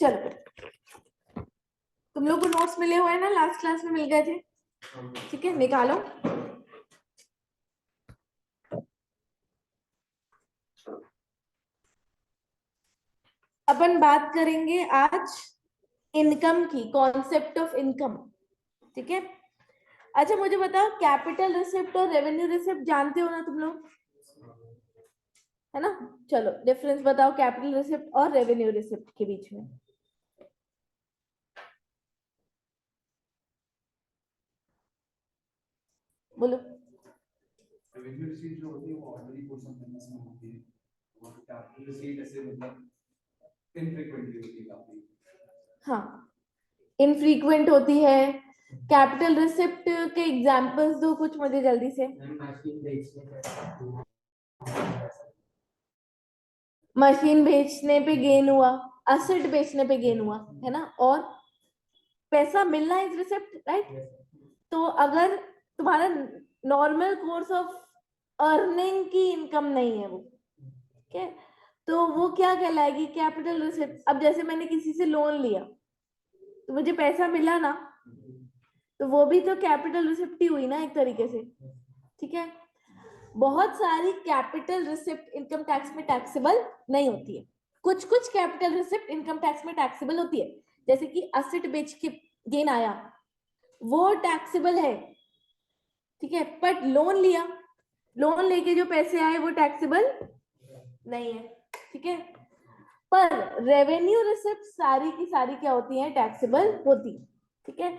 चलो तुम लोग को नोट्स मिले हुए हैं ना, लास्ट क्लास में मिल गए थे, ठीक है निकालो। अपन बात करेंगे आज इनकम की, कॉन्सेप्ट ऑफ इनकम, ठीक है। अच्छा मुझे बताओ, कैपिटल रिसिप्ट और रेवेन्यू रिसिप्ट जानते हो ना तुम लोग, है ना। चलो डिफरेंस बताओ कैपिटल रिसिप्ट और रेवेन्यू रिसिप्ट के बीच में। बोलो। रेवेन्यू रिसीट जो होती है वो ऑर्डिनरी कोर्स ऑफ बिजनेस में होती है, और कैपिटल रिसीट ऐसे मतलब इनफ्रीक्वेंटली होती है काफी। हाँ इनफ्रीक्वेंट होती है। कैपिटल रिसिप्ट के एग्जांपल्स दो कुछ मुझे जल्दी से। मशीन बेचने पे गेन हुआ, असेट बेचने पे गेन हुआ, है ना, और पैसा मिलना इज रिसिप्ट, राइट। तो अगर तुम्हारा नॉर्मल कोर्स ऑफ अर्निंग की इनकम नहीं है वो, ठीक है, तो वो क्या कहलाएगी, कैपिटल रिसिप्ट। अब जैसे मैंने किसी से लोन लिया तो मुझे पैसा मिला ना, तो वो भी तो कैपिटल रिसिप्ट ही हुई ना एक तरीके से, ठीक है। बहुत सारी कैपिटल रिसिप्ट इनकम टैक्स में टैक्सेबल नहीं होती है, कुछ कुछ कैपिटल रिसिप्ट इनकम टैक्स में टैक्सेबल होती है। जैसे कि असेट बेच के गेन आया वो टैक्सेबल है, ठीक है, बट लोन लिया, लोन लेके जो पैसे आए वो टैक्सेबल नहीं है, ठीक है। पर रेवेन्यू रिसिप्ट सारी की सारी क्या होती है, टैक्सेबल होती है, ठीक है।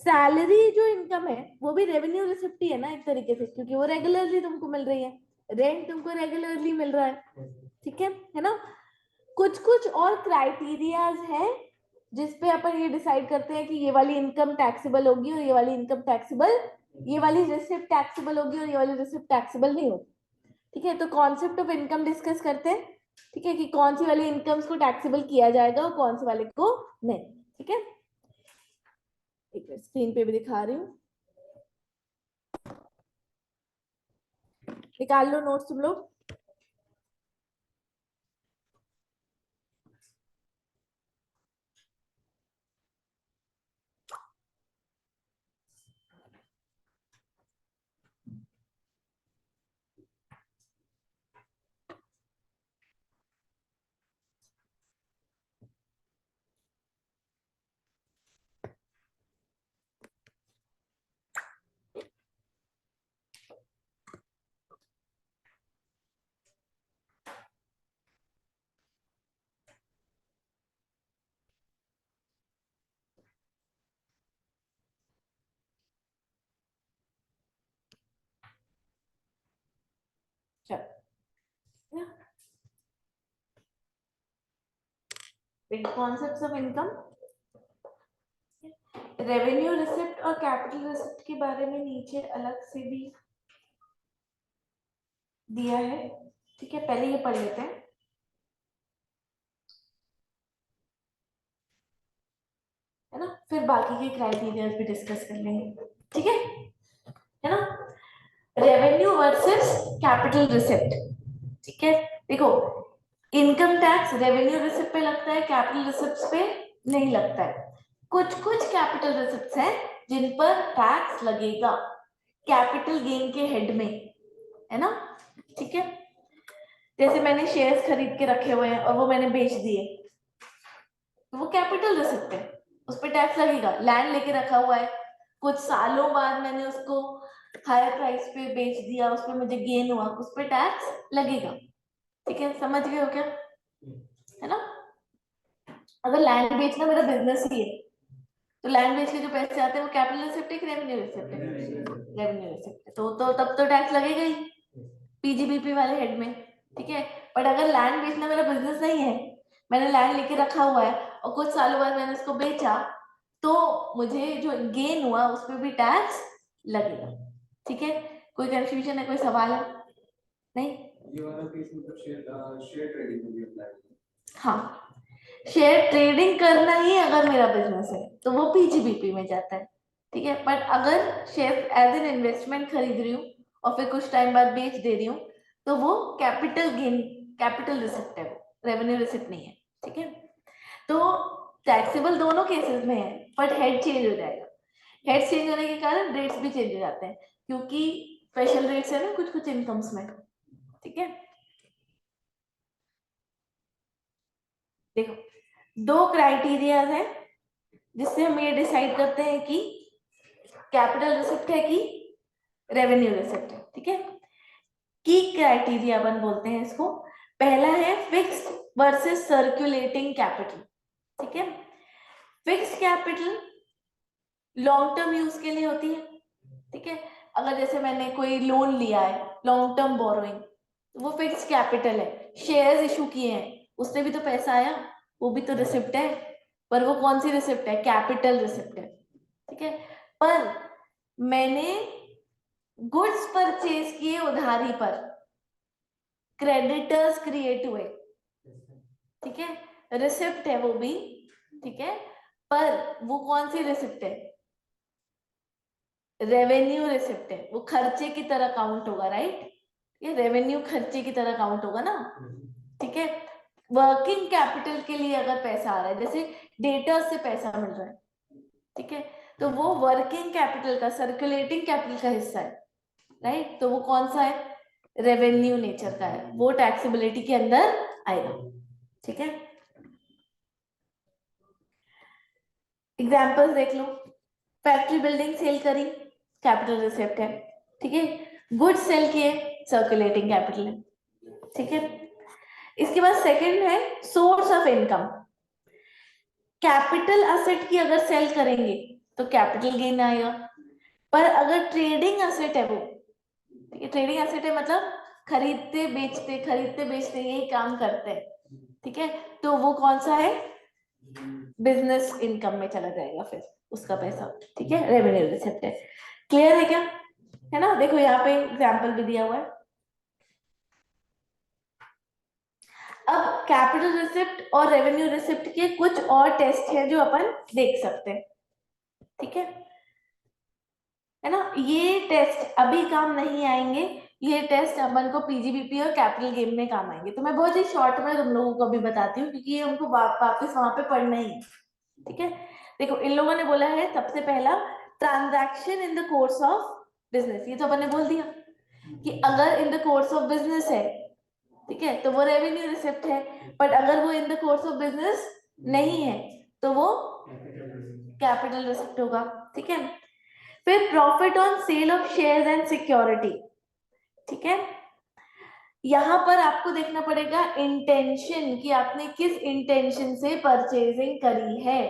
सैलरी जो इनकम है वो भी रेवेन्यू रिसिप्ट ही है ना एक तरीके से, क्योंकि वो रेगुलरली तुमको मिल रही है, रेंट तुमको रेगुलरली मिल रहा है, ठीक है ना। कुछ कुछ और क्राइटेरियाज है जिसपे अपन ये डिसाइड करते हैं कि ये वाली इनकम टैक्सेबल होगी और ये वाली इनकम टैक्सेबल, ये वाली रिसिप्ट टैक्सेबल होगी और ये वाली रिसिप्ट टैक्सेबल नहीं होगी, ठीक है। तो कॉन्सेप्ट ऑफ इनकम डिस्कस करते हैं, ठीक है, कि कौन सी वाली इनकम्स को टैक्सेबल किया जाएगा और कौन से वाले को नहीं, ठीक है। एक मिनट स्क्रीन पे भी दिखा रही हूँ, निकाल लो नोट्स तुम लोग। Concepts of income, revenue receipt और कैपिटल रिसिप्ट के बारे में नीचे अलग से भी दिया है, ठीक है, पहले ये पढ़ लेते हैं, है ना, फिर बाकी के क्राइटेरिया भी डिस्कस कर लेंगे, ठीक है ना। रेवेन्यू वर्सेस कैपिटल रिसिप्ट, ठीक है। देखो इनकम टैक्स रेवेन्यू रिसिप्ट पे लगता है, कैपिटल रिसिप्ट पे नहीं लगता है। कुछ कुछ कैपिटल रिसिप्ट हैं जिन पर टैक्स लगेगा कैपिटल गेन के हेड में, है ना, ठीक है। जैसे मैंने शेयर्स खरीद के रखे हुए हैं और वो मैंने बेच दिए, तो वो कैपिटल रिसिप्ट है, उस पर टैक्स लगेगा। लैंड लेके रखा हुआ है, कुछ सालों बाद मैंने उसको हायर प्राइस पे बेच दिया, उस पर मुझे गेन हुआ, उस पर टैक्स लगेगा, ठीक है, समझ गए हो क्या, है ना। अगर लैंड बेचना मेरा बिजनेस ही है तो लैंड बेच के जो पैसे आते हैं वो कैपिटल रिसिप्ट है कि रेवेन्यू रिसिप्ट है, रेवेन्यू रिसिप्ट है, तो तब तो टैक्स लगेगा ही पीजीबीपी वाले हेड में, ठीक है। बट अगर लैंड बेचना मेरा बिजनेस नहीं है, मैंने लैंड लेके रखा हुआ है और कुछ सालों बाद मैंने उसको बेचा, तो मुझे जो गेन हुआ उस पर भी टैक्स लगेगा, ठीक है। कोई कंफ्यूजन है, कोई सवाल है? नहीं, ये वाला केस मतलब शेयर ट्रेडिंग में भी अप्लाई होता है। हाँ शेयर ट्रेडिंग करना ही अगर मेरा बिजनेस है तो वो पीजीबीपी में जाता है, ठीक है। बट अगर शेयर एज एन इन्वेस्टमेंट खरीद रही हूँ और फिर कुछ टाइम बाद बेच दे रही हूँ तो वो कैपिटल गेन, कैपिटल रिसिप्ट है, वो रेवेन्यू रिसिप्ट नहीं है, ठीक है। तो टैक्सेबल दोनों केसेस में है, बट हेड चेंज हो जाएगा। हेड चेंज होने के कारण रेट्स भी चेंज हो जाते हैं, क्योंकि स्पेशल रेट्स है ना कुछ कुछ इनकम्स में। ठीक है, देखो दो क्राइटेरिया है जिससे हम ये डिसाइड करते हैं कि कैपिटल रिसिप्ट है कि रेवेन्यू रिसिप्ट है। ठीक है, की क्राइटेरिया अपन बोलते हैं इसको। पहला है फिक्स्ड वर्सेस सर्कुलेटिंग कैपिटल। ठीक है, fixed capital long term use के लिए होती है। ठीक है, अगर जैसे मैंने कोई लोन लिया है, लॉन्ग टर्म बोरोइंग, वो फिक्स्ड कैपिटल है। शेयर्स इशू किए हैं, उससे भी तो पैसा आया, वो भी तो रिसिप्ट है, पर वो कौन सी रिसिप्ट है? कैपिटल रिसिप्ट है। ठीक है, पर मैंने गुड्स परचेज किए उधारी पर, क्रेडिटर्स क्रिएट हुए। ठीक है, रिसिप्ट है वो भी। ठीक है, पर वो कौन सी रिसिप्ट है? रेवेन्यू रिसिप्ट है, वो खर्चे की तरह काउंट होगा, राइट? ये रेवेन्यू खर्चे की तरह काउंट होगा ना। ठीक है, वर्किंग कैपिटल के लिए अगर पैसा आ रहा है, जैसे डेटर्स से पैसा मिल रहा है, ठीक है, तो वो वर्किंग कैपिटल का, सर्कुलेटिंग कैपिटल का हिस्सा है, राइट? तो वो कौन सा है? रेवेन्यू नेचर का है, वो टैक्सेबिलिटी के अंदर आएगा। ठीक है, एग्जाम्पल्स देख लो। फैक्ट्री बिल्डिंग सेल करी, कैपिटल रिसिप्ट है। ठीक है, गुड्स सेल किए, सर्कुलेटिंग कैपिटल है। ठीक है, इसके बाद सेकंड है source of income. Capital asset की अगर सेल करेंगे तो कैपिटल गेन आएगा, पर अगर ट्रेडिंग असेट है वो, ठीक है, ट्रेडिंग असेट है मतलब खरीदते बेचते यही काम करते हैं। ठीक है, तो वो कौन सा है? बिजनेस इनकम में चला जाएगा फिर उसका पैसा। ठीक है, रेवेन्यू रिसिप्ट है। क्लियर है क्या? है ना? देखो यहाँ पे एग्जाम्पल भी दिया हुआ है। अब कैपिटल रिसिप्ट और रेवेन्यू रिसिप्ट के कुछ और टेस्ट हैं जो अपन देख सकते हैं। ठीक है ना? ये टेस्ट अभी काम नहीं आएंगे, ये टेस्ट अपन को पीजीबीपी और कैपिटल गेम में काम आएंगे। तो मैं बहुत ही शॉर्ट में तुम लोगों को भी बताती हूँ, क्योंकि ये उनको वापस वहां पे पढ़ना ही है। ठीक है, देखो इन लोगों ने बोला है सबसे पहला transaction in the course of business. ये तो अपन ने बोल दिया कि अगर in the course of business है, ठीक है, तो वो रेवेन्यू रिसिप्ट है, बट अगर वो in the course of business नहीं है तो वो कैपिटल रिसिप्ट होगा। ठीक है, फिर profit on sale of shares and security. ठीक है, यहां पर आपको देखना पड़ेगा इंटेंशन, कि आपने किस इंटेंशन से परचेजिंग करी है।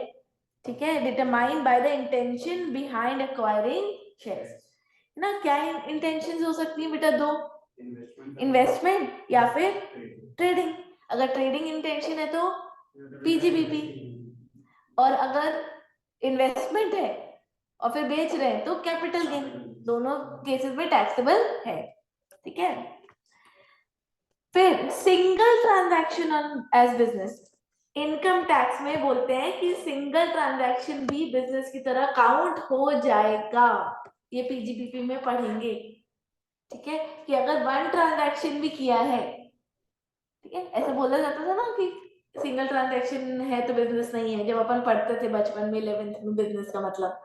ठीक है, determine by the intention behind acquiring shares. ना क्या इंटेंशन हो सकती है बेटा? दो, इन्वेस्टमेंट या फिर ट्रेडिंग। अगर ट्रेडिंग इंटेंशन है तो पीजीबीपी, और अगर इन्वेस्टमेंट है और फिर बेच रहे हैं तो कैपिटल गेन। दोनों केसेस में टैक्सेबल है। ठीक है, फिर single transaction on as business. Income tax में बोलते हैं कि सिंगल ट्रांजैक्शन भी बिजनेस की तरह काउंट हो जाएगा, ये पीजीबीपी में पढ़ेंगे। ठीक है, कि अगर वन ट्रांजैक्शन भी किया है, ठीक है, ऐसे बोला जाता था ना कि सिंगल ट्रांजैक्शन है तो बिजनेस नहीं है, जब अपन पढ़ते थे बचपन में 11th में बिजनेस का मतलब।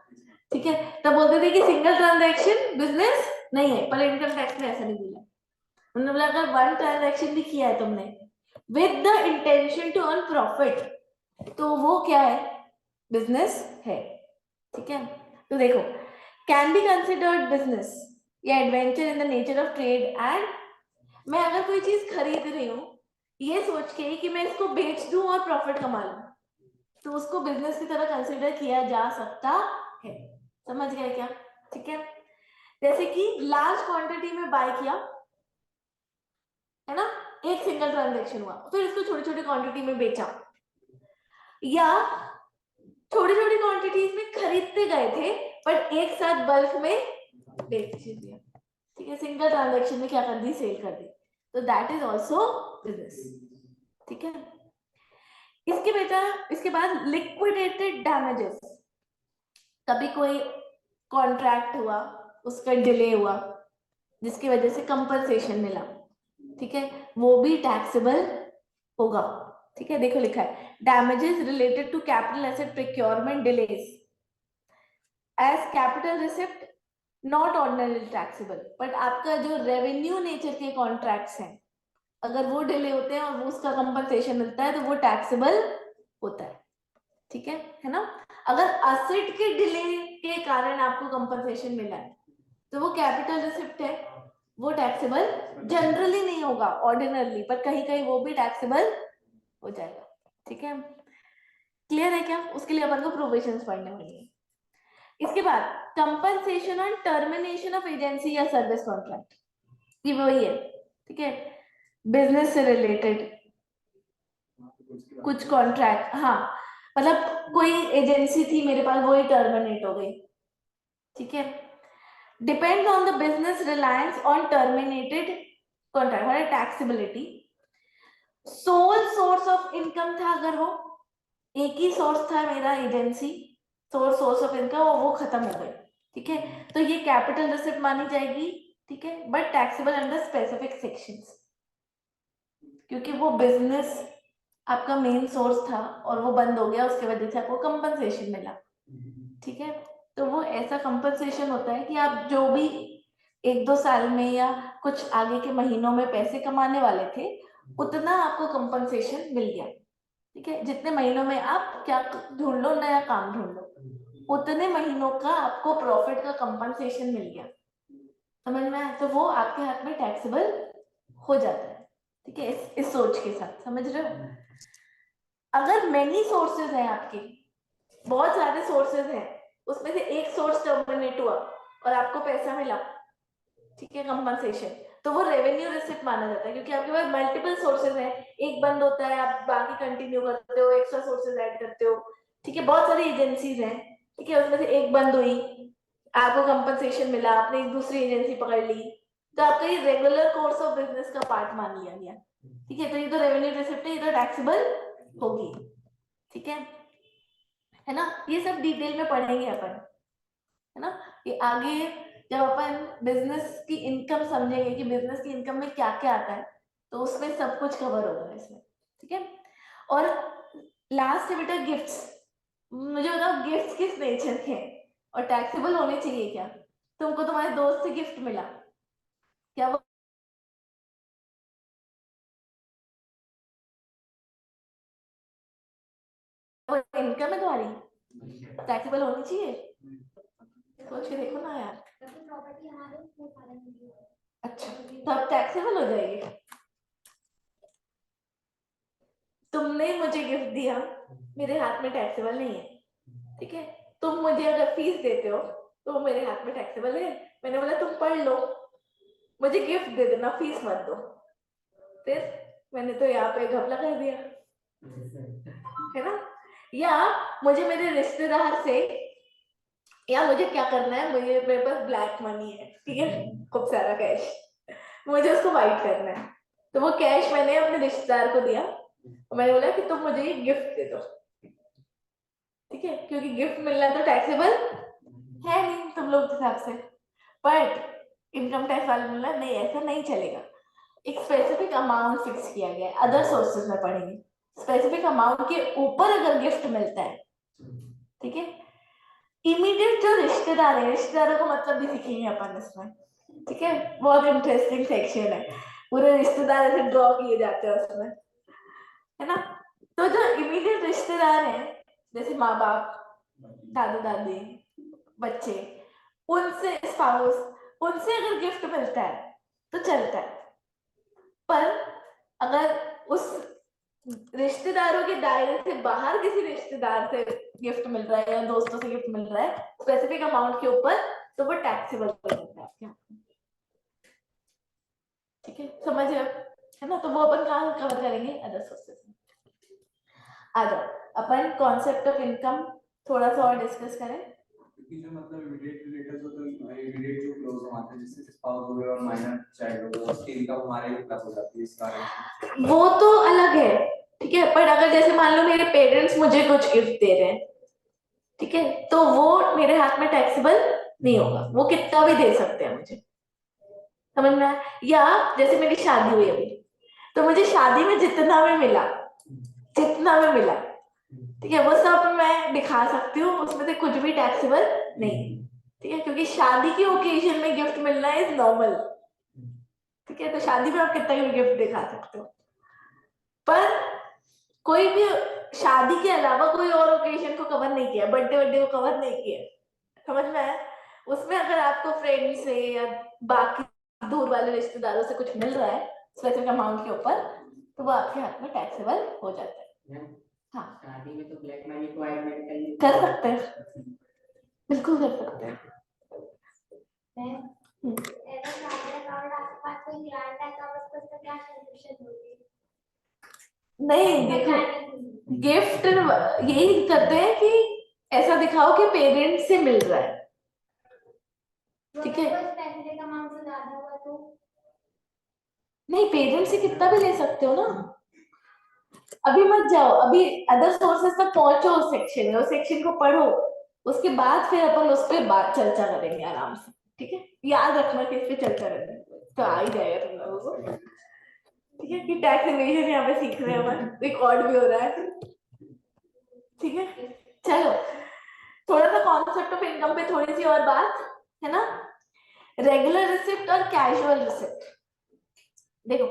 ठीक है, तब बोलते थे कि सिंगल ट्रांजैक्शन बिजनेस नहीं है, पर इनकम टैक्स में ऐसा नहीं बोला। उन्होंने बोला अगर वन ट्रांजैक्शन भी किया है तुमने with the intention to earn profit, तो वो क्या है? बिजनेस है। ठीक है, तो देखो, कैन बी कंसिडर्ड बिजनेस या adventure in the nature of trade and. मैं अगर कोई चीज खरीद रही हूँ ये सोच के कि मैं इसको बेच दूं और प्रॉफिट कमा लूं, तो उसको बिजनेस की तरह कंसिडर किया जा सकता है। समझ गए क्या? ठीक है, जैसे कि लार्ज क्वांटिटी में बाय किया है ना, एक सिंगल ट्रांजैक्शन हुआ, फिर इसको छोटी छोटी क्वांटिटी में बेचा, या छोटी छोटी क्वांटिटीज में खरीदते गए थे पर एक साथ बल्क में बेच दिया। ठीक है, सिंगल ट्रांजैक्शन में क्या कर दी? सेल कर दी, तो दैट इज ऑल्सो बिजनेस। ठीक है, इसके बाद लिक्विडेटेड डैमेजेस। कभी कोई कॉन्ट्रैक्ट हुआ, उसका डिले हुआ, जिसकी वजह से कंपनसेशन मिला, ठीक है, वो भी टैक्सेबल होगा। ठीक है, देखो लिखा है damages related to capital asset procurement delays as capital receipt not ordinary taxable, but आपका जो रेवेन्यू नेचर के कॉन्ट्रैक्ट्स हैं अगर वो डिले होते हैं और वो उसका कंपनसेशन मिलता है तो वो टैक्सेबल होता है। ठीक है ना। अगर असेट के डिले के कारण आपको कंपनसेशन मिला है तो वो कैपिटल रिसिप्ट है, वो टैक्सेबल जनरली नहीं होगा ऑर्डिनरली, पर कहीं कहीं वो भी टैक्सेबल हो जाएगा। ठीक है, क्लियर है क्या? उसके लिए अपन को प्रोविजंस पढ़ने पड़ेंगे। इसके बाद compensation on termination of agency या सर्विस कॉन्ट्रैक्ट, ये वही है। ठीक है, बिजनेस से रिलेटेड कुछ कॉन्ट्रैक्ट, हाँ मतलब कोई एजेंसी थी मेरे पास, वो ही टर्मिनेट हो गई। ठीक है, depend on the business reliance on terminated contract, मतलब taxability. Sole source of income था, अगर वो एक ही सोर्स था मेरा एजेंसी, सोर्स ऑफ इनकम, और वो खत्म हो गई। ठीक है, तो ये कैपिटल रिसिप्ट मानी जाएगी। ठीक है, but taxable under specific sections, क्योंकि वो बिजनेस आपका मेन सोर्स था और वो बंद हो गया, उसके वजह से आपको कंपनसेशन मिला। ठीक है, तो वो ऐसा कंपनसेशन होता है कि आप जो भी 1-2 साल में या कुछ आगे के महीनों में पैसे कमाने वाले थे उतना आपको कंपनसेशन मिल गया। ठीक है, जितने महीनों में आप क्या ढूंढ लो, नया काम ढूंढ लो, उतने महीनों का आपको प्रॉफिट का कंपनसेशन मिल गया। समझ में आया? तो वो आपके हाथ में टैक्सेबल हो जाता है। ठीक है, इस सोच के साथ, समझ रहे हो? अगर मेनी सोर्सेज है आपके, बहुत सारे सोर्सेज हैं, उसमें से एक सोर्स टर्मिनेट हुआ और आपको पैसा मिला, ठीक है, कंपनसेशन, तो वो रेवेन्यू रिसिप्ट माना जाता है, क्योंकि आपके पास मल्टीपल सोर्सेज हैं, एक बंद होता है आप बाकी कंटिन्यू करते हो, एक्स्ट्रा सोर्सेज ऐड करते हो। ठीक है, बहुत सारी एजेंसीज हैं, ठीक है, उसमें से एक बंद हुई, आपको कंपनसेशन मिला, आपने एक दूसरी एजेंसी पकड़ ली, तो आपका ये रेगुलर कोर्स ऑफ बिजनेस का पार्ट मान लिया गया। ठीक है, तो ये तो रेवेन्यू रिसिप्ट है, ये तो टैक्सेबल होगी। ठीक है ना, ये सब डिटेल में पढ़ेंगे अपन, है ना। ये आगे जब अपन बिजनेस की इनकम समझेंगे कि बिजनेस की इनकम में क्या क्या आता है, तो उसमें सब कुछ कवर होगा इसमें। ठीक है, और लास्ट है बेटा गिफ्ट्स। मुझे बताओ गिफ्ट्स किस नेचर के हैं और टैक्सेबल होने चाहिए क्या? तुमको तुम्हारे दोस्त से गिफ्ट मिला, क्या वो इनकम है तुम्हारी? टैक्सेबल होनी चाहिए, सोच के देखो ना यार। अच्छा, तो अब टैक्सेबल हो जाएगी। तुमने मुझे गिफ्ट दिया, मेरे हाथ में टैक्सेबल नहीं है। ठीक है, तुम मुझे अगर फीस देते हो तो वो मेरे हाथ में टैक्सेबल है। मैंने बोला तुम पढ़ लो, मुझे गिफ्ट दे देना, फीस मत दो। फिर मैंने तो यहाँ पे घपला कर दिया, है ना। या मुझे मेरे रिश्तेदार से, या मुझे क्या करना है, मुझे मेरे पास ब्लैक मनी है, ठीक है, खूब सारा कैश, मुझे उसको वाइट करना है, तो वो कैश मैंने अपने रिश्तेदार को दिया और मैंने बोला कि तुम मुझे ये गिफ्ट दे दो। ठीक है, क्योंकि गिफ्ट मिलना तो टैक्सेबल है नहीं तुम लोग के हिसाब से, बट इनकम टैक्स वाले बोला नहीं ऐसा नहीं चलेगा। एक स्पेसिफिक अमाउंट फिक्स किया गया है, अदर सोर्सेज में पढ़ेंगे, स्पेसिफिक अमाउंट के ऊपर अगर गिफ्ट मिलता है, ठीक है, इमीडिएट जो रिश्तेदार है, रिश्तेदारों का मतलब भी सीखेंगे अपन इसमें। ठीक है, बहुत इंटरेस्टिंग सेक्शन है, पूरे रिश्तेदार ऐसे ड्रॉ किए जाते हैं उसमें, है ना। तो जो इमीडिएट रिश्तेदार हैं, जैसे माँ बाप, दादा दादी, बच्चे, उनसे स्पाउस, उनसे अगर गिफ्ट मिलता है तो चलता है, पर अगर उस रिश्तेदारों के दायरे से बाहर किसी रिश्तेदार से गिफ्ट मिल रहा है या दोस्तों से गिफ्ट मिल रहा है स्पेसिफिक अमाउंट के ऊपर, तो वो टैक्सेबल हो जाता है आपके यहाँ। ठीक है, समझ रहे हो, है ना। तो वो अपन कहाँ कवर करेंगे, अदर सोर्सेज में। आ जाओ अपन कॉन्सेप्ट ऑफ इनकम थोड़ा सा और डिस्कस करें। क्योंकि जो मतलब इमीडिएट रिलेटिव्स होते हैं, इमीडिएट जो क्लोज हमारे जैसे स्पाउस हो गया और माइनर चाइल्ड हो गया, उसकी इनकम हमारे ऊपर हो जाती है इस कारण। वो तो अलग है, ठीक है, पर अगर जैसे मान लो मेरे पेरेंट्स मुझे कुछ गिफ्ट दे रहे हैं, ठीक है, तो वो मेरे हाथ में टैक्सेबल नहीं होगा, वो कितना भी दे सकते हैं मुझे, समझ में? या जैसे मेरी शादी हुई अभी, तो मुझे शादी में जितना भी मिला, जितना भी मिला, ठीक है, वो सब मैं दिखा सकती हूँ, उसमें से कुछ भी टैक्सेबल नहीं, ठीक है, क्योंकि शादी की ओकेजन में गिफ्ट मिलना इज नॉर्मल, ठीक है, तो शादी में आप कितना भी गिफ्ट दिखा सकते हो, पर कोई भी शादी के अलावा कोई और ओकेजन को कवर नहीं किया, बर्थडे को कवर नहीं किया, समझ में आया? उसमें अगर आपको फ्रेंड से या बाकी दूर वाले रिश्तेदारों से कुछ मिल रहा है स्पेसिफिक अमाउंट के ऊपर, तो वो आपके हाथ में टैक्सेबल हो जाता है। हाँ, शादी में तो ब्लैक मनी को ऐड कर सकते हैं, बिल्कुल कर सकते हैं। नहीं देखो, गिफ्ट यही करते हैं कि ऐसा दिखाओ कि पेरेंट्स से मिल रहा है, ठीक है, नहीं पेरेंट्स से कितना भी ले सकते हो ना, अभी मत जाओ, अभी अदर सोर्सेस तक पहुंचो, उस सेक्शन में, उस सेक्शन को पढ़ो, उसके बाद फिर अपन उस पर बात चर्चा करेंगे आराम से, ठीक है, याद रखना कि इस पे चर्चा करेंगे तो आ ही जाएगा तुम लोगों को, ठीक है, कि टैक्स इवेजन यहाँ पे सीख रहे हैं, रिकॉर्ड भी हो रहा है, ठीक है। चलो थोड़ा सा कॉन्सेप्ट ऑफ इनकम पे थोड़ी सी और बात है ना, रेगुलर रिसिप्ट और कैजुअल रिसिप्ट। देखो,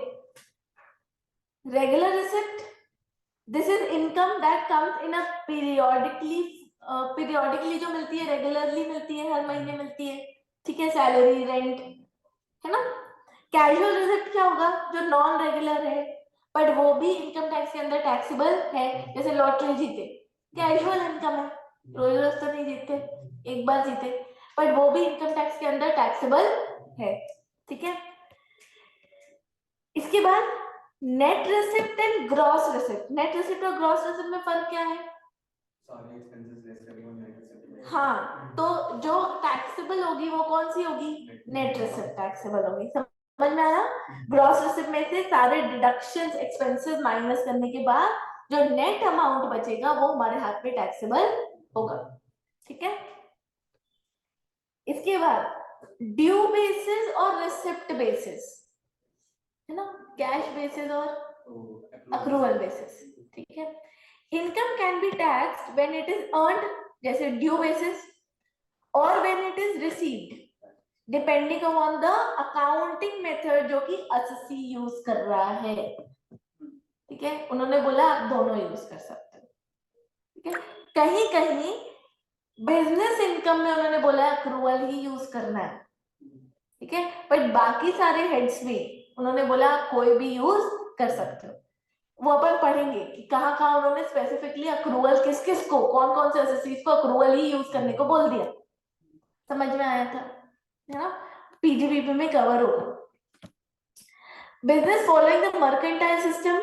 regular receipt, this is income that comes in a periodically जो मिलती है, रेगुलरली मिलती है, हर महीने मिलती है, ठीक है, सैलरी, रेंट, है ना। कैजुअल रिसिप्ट क्या होगा, जो नॉन रेगुलर है बट वो भी इनकम टैक्स के अंदर टैक्सेबल है, जैसे लॉटरी जीते, कैजुअल इनकम है, रोज रोज तो नहीं जीतते, एक बार जीते, बट वो भी इनकम टैक्स के अंदर टैक्सेबल है, ठीक है। इसके बाद net receipt and gross receipt. Net receipt और ग्रॉस रिसिप्ट में फर्क क्या है? सारे एक्सपेंसेस लेस करके वो नेट रिसिप्ट। हाँ, तो जो टैक्सेबल होगी वो कौन सी होगी? नेट रिसिप्ट टैक्सेबल होगी, समझ में आया? ग्रॉस रिसिप्ट में से सारे डिडक्शंस, एक्सपेंसेस माइनस करने के बाद जो नेट अमाउंट बचेगा वो हमारे हाथ में टैक्सेबल होगा, ठीक है। इसके बाद ड्यू बेसिस और रिसिप्ट बेसिस, है ना, कैश बेसिस और अक्रूवल बेसिस, ठीक है। Income can be taxed when it is earned, जैसे ड्यू बेसिस, और when it is received, depending upon the accounting method जो कि एसएससी यूज कर रहा है, ठीक है। उन्होंने बोला आप दोनों यूज कर सकते हो, ठीक है। कहीं कहीं बिजनेस इनकम में उन्होंने बोला अक्रूवल ही यूज करना है, ठीक है, बट बाकी सारे हेड्स में उन्होंने बोला कोई भी यूज कर सकते हो। वो अपन पढ़ेंगे कि कहाँ कहाँ उन्होंने स्पेसिफिकली अक्रूवल किस किस को, कौन कौन से एसएससीज को अक्रूवल ही यूज करने को बोल दिया, समझ में आया था, है ना, पीजीबीपी में कवर होगा। Business following the mercantile system,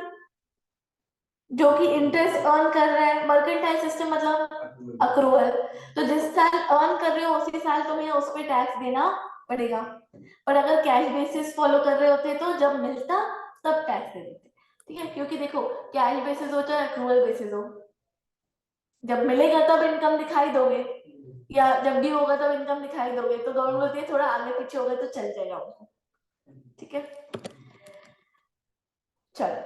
जो कि इंटरेस्ट अर्न कर रहा है, मर्केंटाइल सिस्टम मतलब अक्रूवल, तो जिस साल अर्न कर रहे हो उसी साल तुम्हें उस पे टैक्स देना पड़ेगा, पर अगर कैश बेसिस फॉलो कर रहे होते तो जब मिलता तब टैक्स दे देते, ठीक है, क्योंकि देखो कैश बेसिस हो चाहे अक्रूवल बेसिस हो, जब मिलेगा तब इनकम दिखाई दोगे, या जब ड्यू होगा तब इनकम दिखाई दोगे, तो गवर्नमेंट बोलती है थोड़ा आगे पीछे होगा तो चल जाएगा उनको, ठीक है। चलो,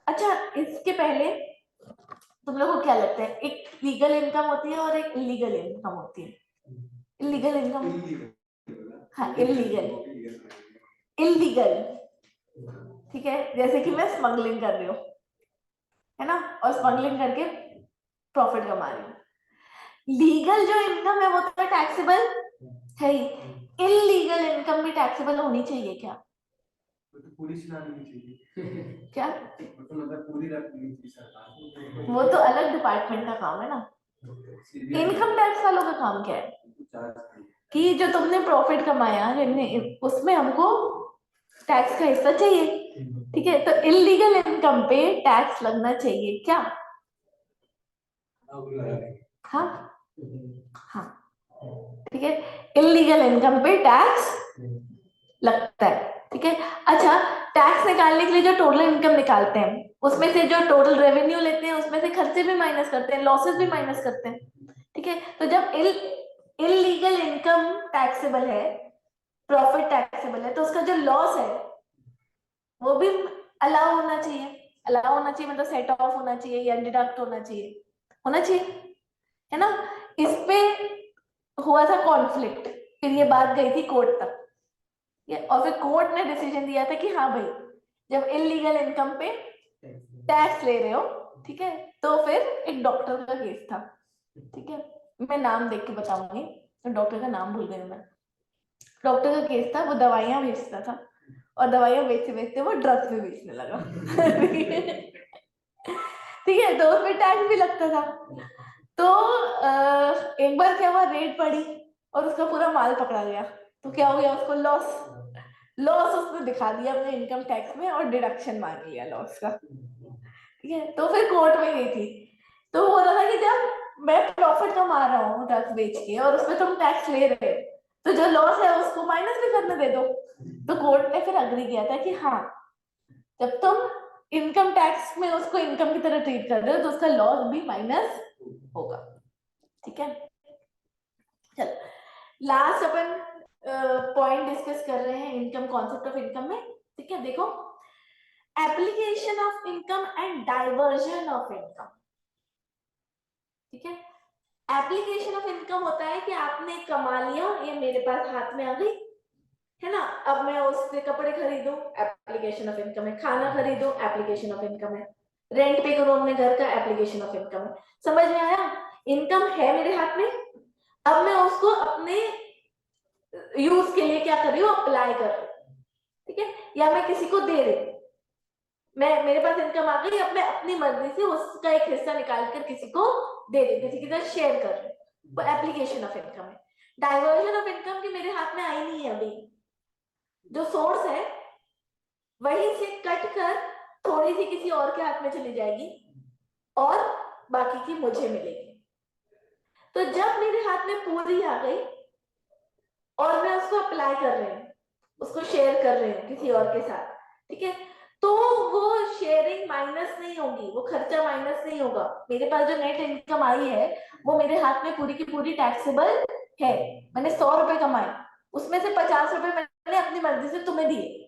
अच्छा इसके पहले तुम लोगों को क्या लगता है, एक लीगल इनकम होती है और एक इलीगल इनकम होती है? इलीगल इनकम, हाँ इलीगल, इलीगल, ठीक है, जैसे कि मैं स्मगलिंग कर रही हूँ, है ना, और स्मगलिंग करके प्रॉफिट कमा रही हूँ। लीगल जो इनकम है वो तो टैक्सेबल है ही, इलीगल इनकम भी टैक्सेबल होनी चाहिए क्या? तो पूरी चलानी चाहिए क्या? तो मतलब पूरी रखनी चाहिए सरकार, वो तो अलग डिपार्टमेंट का काम है ना, इनकम टैक्स वालों का काम क्या है कि जो तुमने प्रॉफिट कमाया उसमें हमको टैक्स का हिस्सा चाहिए, ठीक है, तो इलीगल इनकम पे टैक्स लगना चाहिए क्या? हाँ हाँ, ठीक है, इलीगल इनकम पे टैक्स लगता है, ठीक है। अच्छा, टैक्स निकालने के लिए जो टोटल इनकम निकालते हैं उसमें से जो टोटल रेवेन्यू लेते हैं उसमें से खर्चे भी माइनस करते हैं, लॉसेस भी माइनस करते हैं, ठीक है। तो जब इलीगल इनकम टैक्सेबल है, प्रॉफिट टैक्सेबल है, तो उसका जो लॉस है वो भी अलाउ होना चाहिए, अलाउ होना चाहिए, मतलब सेट ऑफ होना चाहिए या डिडक्ट होना चाहिए, है ना। इस पे हुआ था कॉन्फ्लिक्ट, फिर ये बात गई थी कोर्ट तक, और फिर कोर्ट ने डिसीजन दिया था कि हाँ भाई, जब इलीगल इनकम पे टैक्स ले रहे हो, ठीक है, तो फिर एक डॉक्टर का केस था, ठीक है, मैं नाम देख के बताऊंगी, डॉक्टर का नाम भूल गई मैं। डॉक्टर का केस था, वो दवाइयां बेचता था, और दवाइयां बेचते बेचते वो ड्रग्स भी बेचने लगा। ठीक है, तो उसमें टैक्स भी लगता था। तो एक बार क्या हुआ, रेड पड़ी और उसका पूरा माल पकड़ा गया, तो क्या हो गया, उसको लॉस लॉस उसने दिखा दिया अपने इनकम टैक्स में और डिडक्शन मांग लिया लॉस का, ठीक है। तो फिर कोर्ट में गई थी, तो वो बोल रहा था कि जब मैं प्रॉफिट कमा रहा हूँ ड्रग्स बेच के और उसमें तुम टैक्स ले रहे हो, तो जो लॉस है उसको माइनस भी करने दे दो। तो कोर्ट ने फिर अग्री किया था कि हाँ, जब तुम इनकम टैक्स में उसको इनकम की तरह ट्रीट कर रहे हो तो उसका लॉस भी माइनस होगा, ठीक है। चलो, लास्ट अपन पॉइंट डिस्कस कर रहे हैं इनकम, कॉन्सेप्ट ऑफ इनकम में, ठीक है। देखो, application of income and diversion of income, ठीक है। एप्लीकेशन ऑफ इनकम होता है कि आपने कमा लिया, ये मेरे पास हाथ में आ गई, है ना, अब मैं उससे कपड़े खरीदूं, एप्लीकेशन ऑफ इनकम है, खाना खरीदूं, एप्लीकेशन ऑफ इनकम है, रेंट पे करूं अपने घर का, एप्लीकेशन ऑफ इनकम है। समझ में आया, इनकम है मेरे हाथ में, अब मैं उसको अपने यूज के लिए क्या कर रही हूँ, अप्लाई कर रही हूँ, ठीक है, या मैं किसी को दे रही हूँ, मैं मेरे पास इनकम आ गई, अब मैं अपनी मर्जी से उसका एक हिस्सा निकाल कर किसी को दे रही हूँ, किसी के साथ शेयर कर रही हूँ, वो एप्लीकेशन ऑफ इनकम है। डाइवर्जन ऑफ इनकम की मेरे हाथ में आई नहीं है अभी, जो सोर्स है वहीं से कट कर थोड़ी सी किसी और के हाथ में चली जाएगी और बाकी की मुझे मिलेगी। तो जब मेरे हाथ में पूरी आ गई और मैं उसको अप्लाई कर रही हूँ, उसको शेयर कर रही हूँ किसी और के साथ, ठीक है, तो वो शेयरिंग माइनस नहीं होगी, वो खर्चा माइनस नहीं होगा, मेरे पास जो नेट इनकम आई है वो मेरे हाथ में पूरी की पूरी टैक्सेबल है। मैंने 100 रुपए कमाए, उसमें से 50 रुपए मैंने अपनी मर्जी से तुम्हें दिए,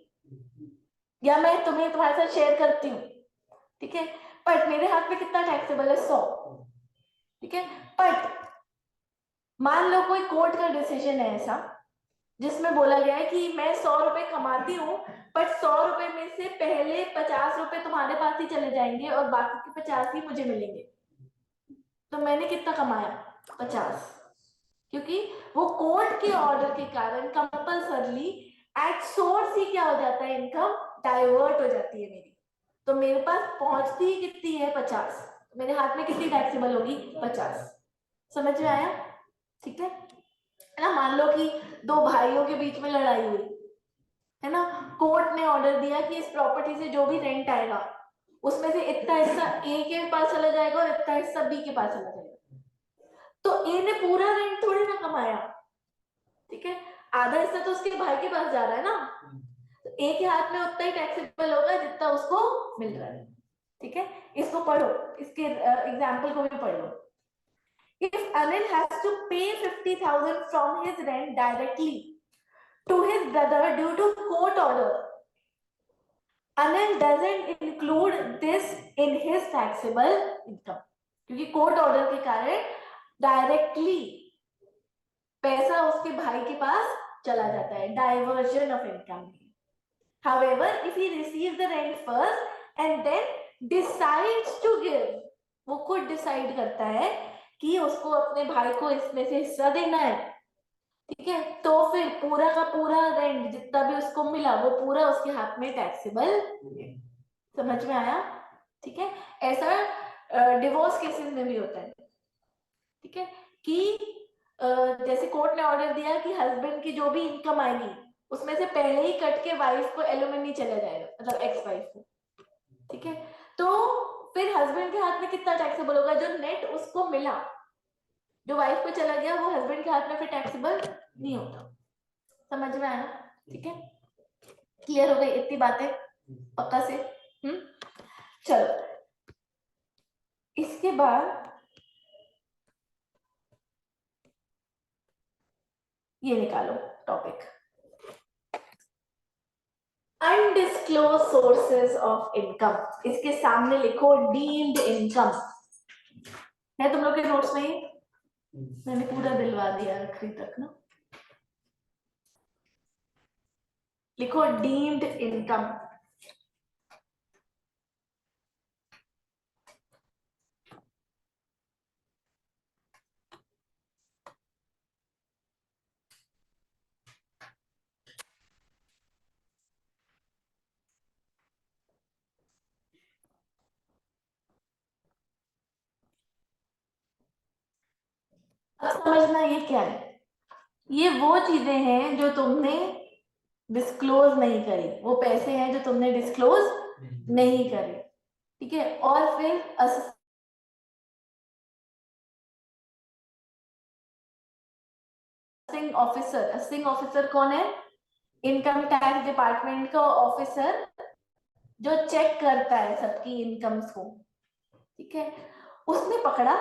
या मैं तुम्हें तुम्हारे साथ शेयर करती हूँ, ठीक है, बट मेरे हाथ में कितना टैक्सेबल है, 100, ठीक है। बट मान लो कोई कोर्ट का डिसीजन है ऐसा जिसमें बोला गया है कि मैं 100 रुपए कमाती हूँ, बट 100 रुपए में से पहले 50 रुपए तुम्हारे पास ही चले जाएंगे और बाकी के 50 ही मुझे मिलेंगे, तो मैंने कितना कमाया, 50, क्योंकि वो कोर्ट के ऑर्डर के कारण कंपल्सरली एट सोर्स ही क्या हो जाता है, इनकम डाइवर्ट हो जाती है मेरी, तो मेरे पास पहुंचती ही कितनी है, 50, मेरे हाथ में कितनी टैक्सेबल होगी, 50। समझ में आया, ठीक है ना। मान लो कि दो भाइयों के बीच में लड़ाई हुई, है ना, कोर्ट ने ऑर्डर दिया कि इस प्रॉपर्टी से जो भी रेंट आएगा उसमें से इतना हिस्सा ए के पास चला जाएगा और इतना हिस्सा बी के पास चला जाएगा, तो ए ने पूरा रेंट थोड़ी ना कमाया, ठीक है, आधा हिस्सा तो उसके भाई के पास जा रहा है ना, तो ए के हाथ में उतना ही टैक्सेबल होगा जितना उसको मिल रहा है, ठीक है। इसको पढ़ो, इसके एग्जाम्पल को भी पढ़ लो। If Anil has to pay 50,000 from his rent directly to his brother due to court order, Anil doesn't include this in his taxable income, क्योंकि कोर्ट ऑर्डर के कारण डायरेक्टली पैसा उसके भाई के पास चला जाता है, diversion of income. However, if he receives the rent first and then decides to give, वो खुद डिसाइड करता है कि उसको अपने भाई को इसमें से हिस्सा देना है, ठीक है, तो फिर पूरा का पूरा रेंट जितना भी उसको मिला वो पूरा उसके हाथ में टैक्सेबल है। समझ में आया, ठीक है। ऐसा डिवोर्स केसेस में भी होता है, ठीक है, कि जैसे कोर्ट ने ऑर्डर दिया कि हस्बैंड की जो भी इनकम आएगी उसमें से पहले ही कट के वाइफ को एलुमनी चला जाएगा, मतलब एक्स वाइफ को, ठीक है, तो फिर हस्बैंड के हाथ में कितना टैक्सेबल होगा, जो नेट उसको मिला, जो वाइफ को चला गया वो हस्बैंड के हाथ में फिर टैक्सेबल नहीं होता। समझ में आया, ठीक है, क्लियर हो गई इतनी बातें पक्का से, चलो इसके बाद ये निकालो topic, undisclosed disclose sources of income, इसके सामने लिखो डीम्ड इनकम। है तुम लोग के नोट्स में? मैंने पूरा दिलवा दिया आखिरी तक ना। लिखो डीम्ड इनकम। अब समझना ये क्या है। ये वो चीजें हैं जो तुमने डिस्क्लोज नहीं करी, वो पैसे हैं जो तुमने डिस्क्लोज नहीं करे, ठीक है। और फिर असेसिंग ऑफिसर, असेसिंग ऑफिसर कौन है? इनकम टैक्स डिपार्टमेंट का ऑफिसर जो चेक करता है सबकी इनकम्स को, ठीक है। उसने पकड़ा,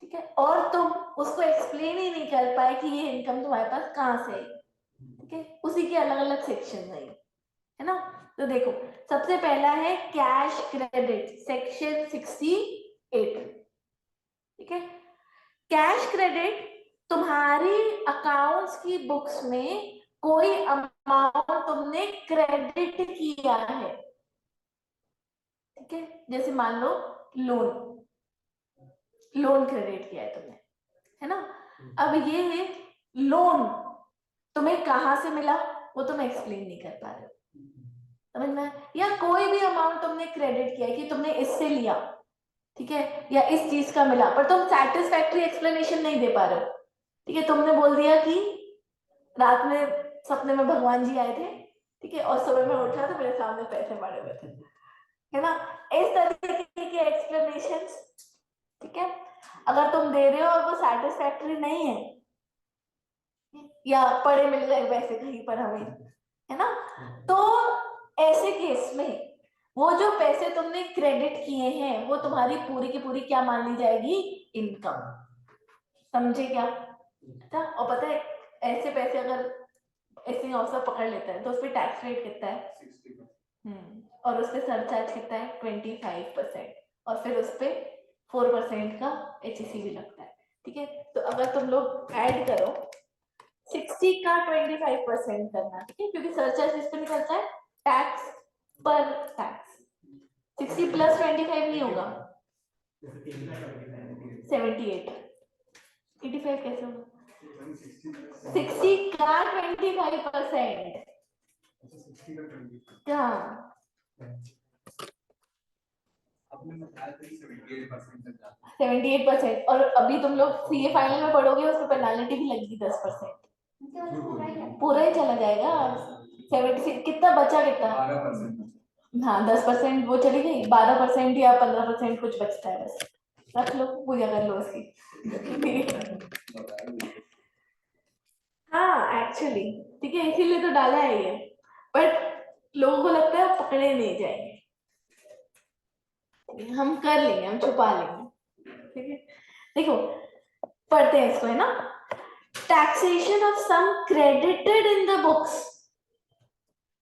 ठीक है, और तुम उसको एक्सप्लेन ही नहीं कर पाए कि ये इनकम तुम्हारे पास कहाँ से आई, ठीक है। उसी के अलग अलग सेक्शन है ना। तो देखो, सबसे पहला है कैश क्रेडिट, सेक्शन 68, ठीक है। कैश क्रेडिट, तुम्हारी अकाउंट्स की बुक्स में कोई अमाउंट तुमने क्रेडिट किया है, ठीक है। जैसे मान लो लोन क्रेडिट किया है तुमने, है ना। अब ये है लोन तुम्हें कहां से मिला, वो तुम एक्सप्लेन नहीं कर पा रहे हो, समझ में? या कोई भी अमाउंट तुमने क्रेडिट किया कि तुमने इससे लिया, ठीक है, या इस चीज का मिला, पर तुम सैटिस्फैक्टरी एक्सप्लेनेशन नहीं दे पा रहे हो, ठीक है। तुमने बोल दिया कि रात में सपने में भगवान जी आए थे, ठीक है, और सुबह में उठा तो मेरे सामने पैसे पड़े हुए थे, है ना। इस तरीके के एक्सप्लेनेशन, ठीक है, अगर तुम दे रहे हो और वो सैटिस्फैक्टरी नहीं है, या पड़े मिल गए वैसे कहीं पर हमें, है ना, तो ऐसे केस में वो जो पैसे तुमने क्रेडिट किए हैं वो तुम्हारी पूरी की पूरी क्या मान ली जाएगी? इनकम। समझे क्या? अच्छा, और पता है ऐसे पैसे अगर ऐसे ऑफिसर पकड़ लेता है तो उस पर टैक्स रेट कितना है? 60%। और उस पर सरचार्ज कितना है? 25%। और फिर उस पर 4% का HEC भी लगता है, ठीक है। तो अगर तुम लोग ऐड करो 60 का 25% करना, ठीक है, क्योंकि सरचार्ज इस पर निकलता है टैक्स पर टैक्स। 60 प्लस 25 नहीं होगा, 78। 85 कैसे होगा? 60 का 25%। क्या? आपने बताया था 78% तक जाता है। 78%। और अभी तुम लोग सीए फाइनल में पढ़ोगे उसमें पेनाल्टी भी लगेगी 10%, पूरा ही चला जाएगा। 76 कितना बचा? कितना? 12%। हाँ, 10% वो चली गई, 12% या 15% कुछ बचता है, बस रख लो, पूजा कर लो उसकी। हाँ एक्चुअली, ठीक है, इसीलिए तो डाला है ये, बट लोगों को लगता है पकड़े नहीं जाएंगे, हम कर लेंगे, हम छुपा लेंगे, ठीक है। देखो पढ़ते हैं इसको, है ना। Taxation of sum credited in the books